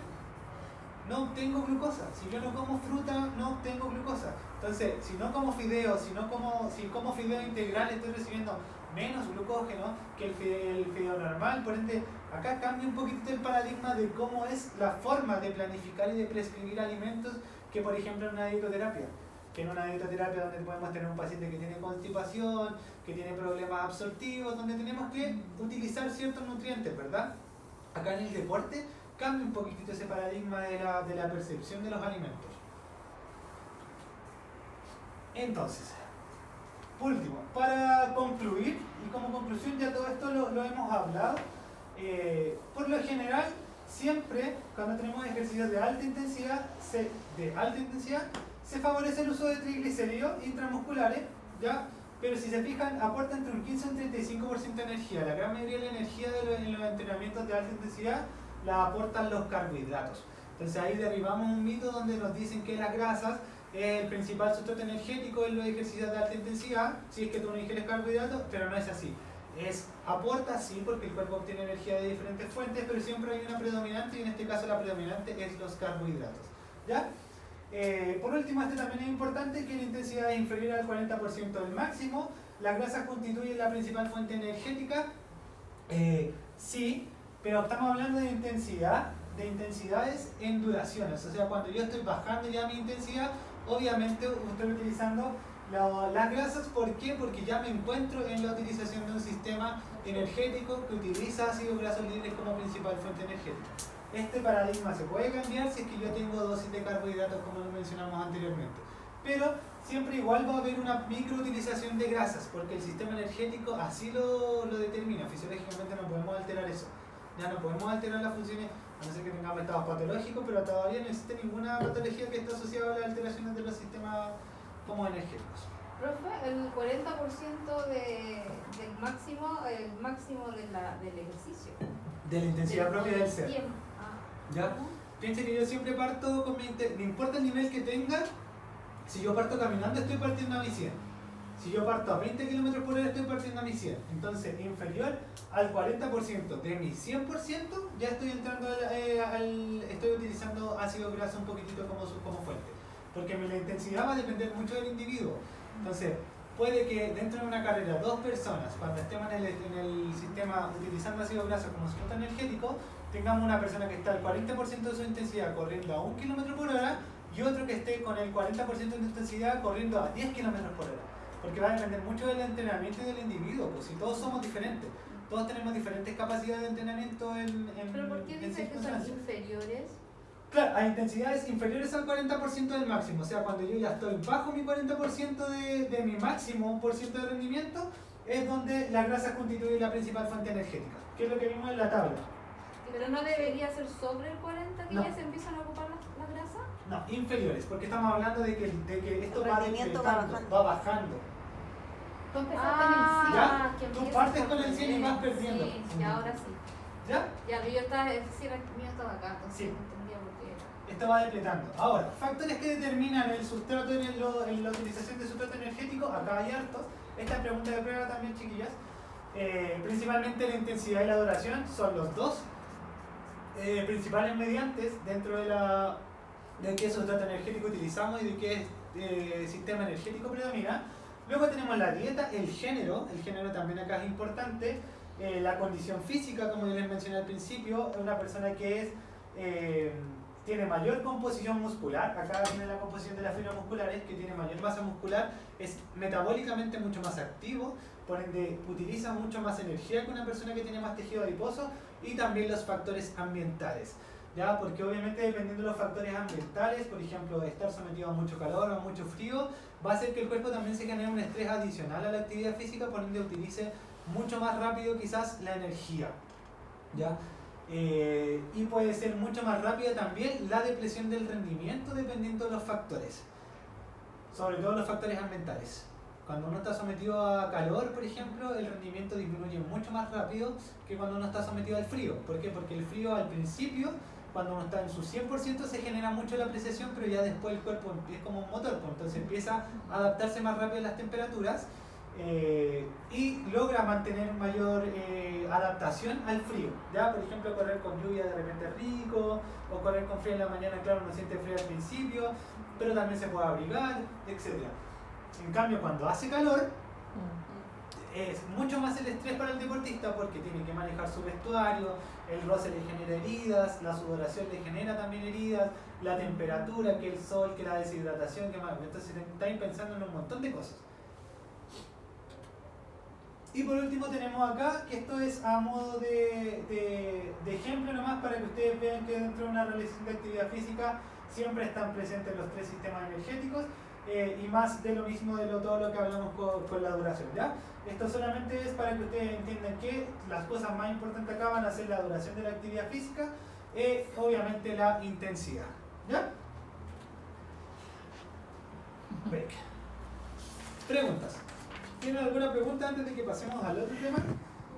no obtengo glucosa. Si yo no como fruta, no obtengo glucosa. Entonces, si no como fideos, si como fideo integral, estoy recibiendo menos glucógeno que el fideo normal. Por ende, acá cambia un poquitito el paradigma de cómo es la forma de planificar y de prescribir alimentos que, por ejemplo, en una dietoterapia. Que en una dietoterapia donde podemos tener un paciente que tiene constipación, que tiene problemas absortivos, donde tenemos que utilizar ciertos nutrientes, ¿verdad? Acá en el deporte cambia un poquitito ese paradigma de la percepción de los alimentos. Entonces, por último, para concluir, y como conclusión ya todo esto lo hemos hablado, por lo general, siempre cuando tenemos ejercicios de alta intensidad, se favorece el uso de triglicéridos intramusculares, ¿ya? Pero si se fijan, aporta entre un 15 y un 35% de energía. La gran mayoría de la energía en los entrenamientos de alta intensidad la aportan los carbohidratos. Entonces ahí derribamos un mito donde nos dicen que las grasas es el principal sustrato energético en los ejercicios de alta intensidad, si es que tú no ingieres carbohidratos, pero no es así. Aporta sí, porque el cuerpo obtiene energía de diferentes fuentes, pero siempre hay una predominante, y en este caso la predominante es los carbohidratos. ¿Ya? Por último, también es importante que la intensidad es inferior al 40% del máximo. Las grasas constituyen la principal fuente energética. Sí, pero estamos hablando de intensidades en duraciones. O sea, cuando yo estoy bajando ya mi intensidad, obviamente estoy utilizando las grasas. ¿Por qué? Porque ya me encuentro en la utilización de un sistema energético que utiliza ácidos grasos libres como principal fuente energética. Este paradigma se puede cambiar si es que yo tengo dosis de carbohidratos como lo mencionamos anteriormente. Pero siempre igual va a haber una microutilización de grasas, porque el sistema energético así lo determina. Fisiológicamente no podemos alterar eso. Ya no podemos alterar las funciones, a no ser que tengamos estados patológicos, pero todavía no existe ninguna patología que esté asociada a las alteraciones de los sistemas como energéticos. Profe, el 40% del máximo, el máximo del ejercicio. De la intensidad propia del ser. Tiempo. ¿Ya? Piense que yo siempre parto con no importa el nivel que tenga, si yo parto caminando estoy partiendo a mi 100. Si yo parto a 20 km por hora estoy partiendo a mi 100. Entonces, inferior al 40% de mi 100%, ya estoy entrando estoy utilizando ácido graso un poquitito como fuente. Porque la intensidad va a depender mucho del individuo. Entonces, puede que dentro de una carrera, dos personas, cuando estemos en el sistema utilizando ácido graso como fuente energético, tengamos una persona que está al 40% de su intensidad corriendo a 1 km por hora y otro que esté con el 40% de intensidad corriendo a 10 km por hora. Porque va a depender mucho del entrenamiento y del individuo, pues si todos somos diferentes, todos tenemos diferentes capacidades de entrenamiento ¿Pero por qué dices que son inferiores? Claro, a intensidades inferiores al 40% del máximo, o sea, cuando yo ya estoy bajo mi 40% de mi máximo por ciento de rendimiento, es donde la grasa constituye la principal fuente energética, que es lo que vimos en la tabla. ¿Pero no debería ser sobre el 40 que No. ya se empiezan a ocupar la grasa? No, inferiores, porque estamos hablando de que esto El va rendimiento decretando, va bajando. Tú empezaste en el 100. ¿Ya? que Tú empieza partes por con el 100 y vas perdiendo. Sí, y ahora sí. ¿Ya? Ya, pero yo estaba, sí, el mío estaba acá, entonces Sí. no entendía por qué era. Esto va depletando. Ahora, factores que determinan el sustrato en la utilización de sustrato energético, acá hay hartos. Esta es pregunta de prueba también, chiquillas. Principalmente la intensidad y la duración son los dos principales mediantes dentro de qué sustrato energético utilizamos y de qué sistema energético predomina. Luego tenemos la dieta, el género también acá es importante, la condición física, como yo les mencioné al principio, una persona que tiene mayor composición muscular, acá viene la composición de las fibras musculares, que tiene mayor masa muscular, es metabólicamente mucho más activo, por ende utiliza mucho más energía que una persona que tiene más tejido adiposo, y también los factores ambientales, ¿ya? Porque obviamente dependiendo de los factores ambientales, por ejemplo, estar sometido a mucho calor o a mucho frío, va a hacer que el cuerpo también se genere un estrés adicional a la actividad física, por ende utilice mucho más rápido quizás la energía, ¿ya? Y puede ser mucho más rápida también la depresión del rendimiento dependiendo de los factores, sobre todo los factores ambientales. Cuando uno está sometido a calor, por ejemplo, el rendimiento disminuye mucho más rápido que cuando uno está sometido al frío. ¿Por qué? Porque el frío al principio, cuando uno está en su 100%, se genera mucho la apreciación, pero ya después el cuerpo es como un motor, pues entonces empieza a adaptarse más rápido a las temperaturas y logra mantener mayor adaptación al frío. ¿Ya? Por ejemplo, correr con lluvia de repente es rico, o correr con frío en la mañana, claro, uno siente frío al principio, pero también se puede abrigar, etc. En cambio, cuando hace calor, es mucho más el estrés para el deportista porque tiene que manejar su vestuario, el roce le genera heridas, la sudoración le genera también heridas, la temperatura, que el sol, que la deshidratación, que más. Entonces estáis pensando en un montón de cosas. Y por último tenemos acá, que esto es a modo de ejemplo nomás para que ustedes vean que dentro de una realización de actividad física siempre están presentes los tres sistemas energéticos. Y más de lo mismo de todo lo que hablamos con la duración, ¿ya? Esto solamente es para que ustedes entiendan que las cosas más importantes acá van a ser la duración de la actividad física y obviamente la intensidad, ¿ya? Break. Preguntas. ¿Tienen alguna pregunta antes de que pasemos al otro tema?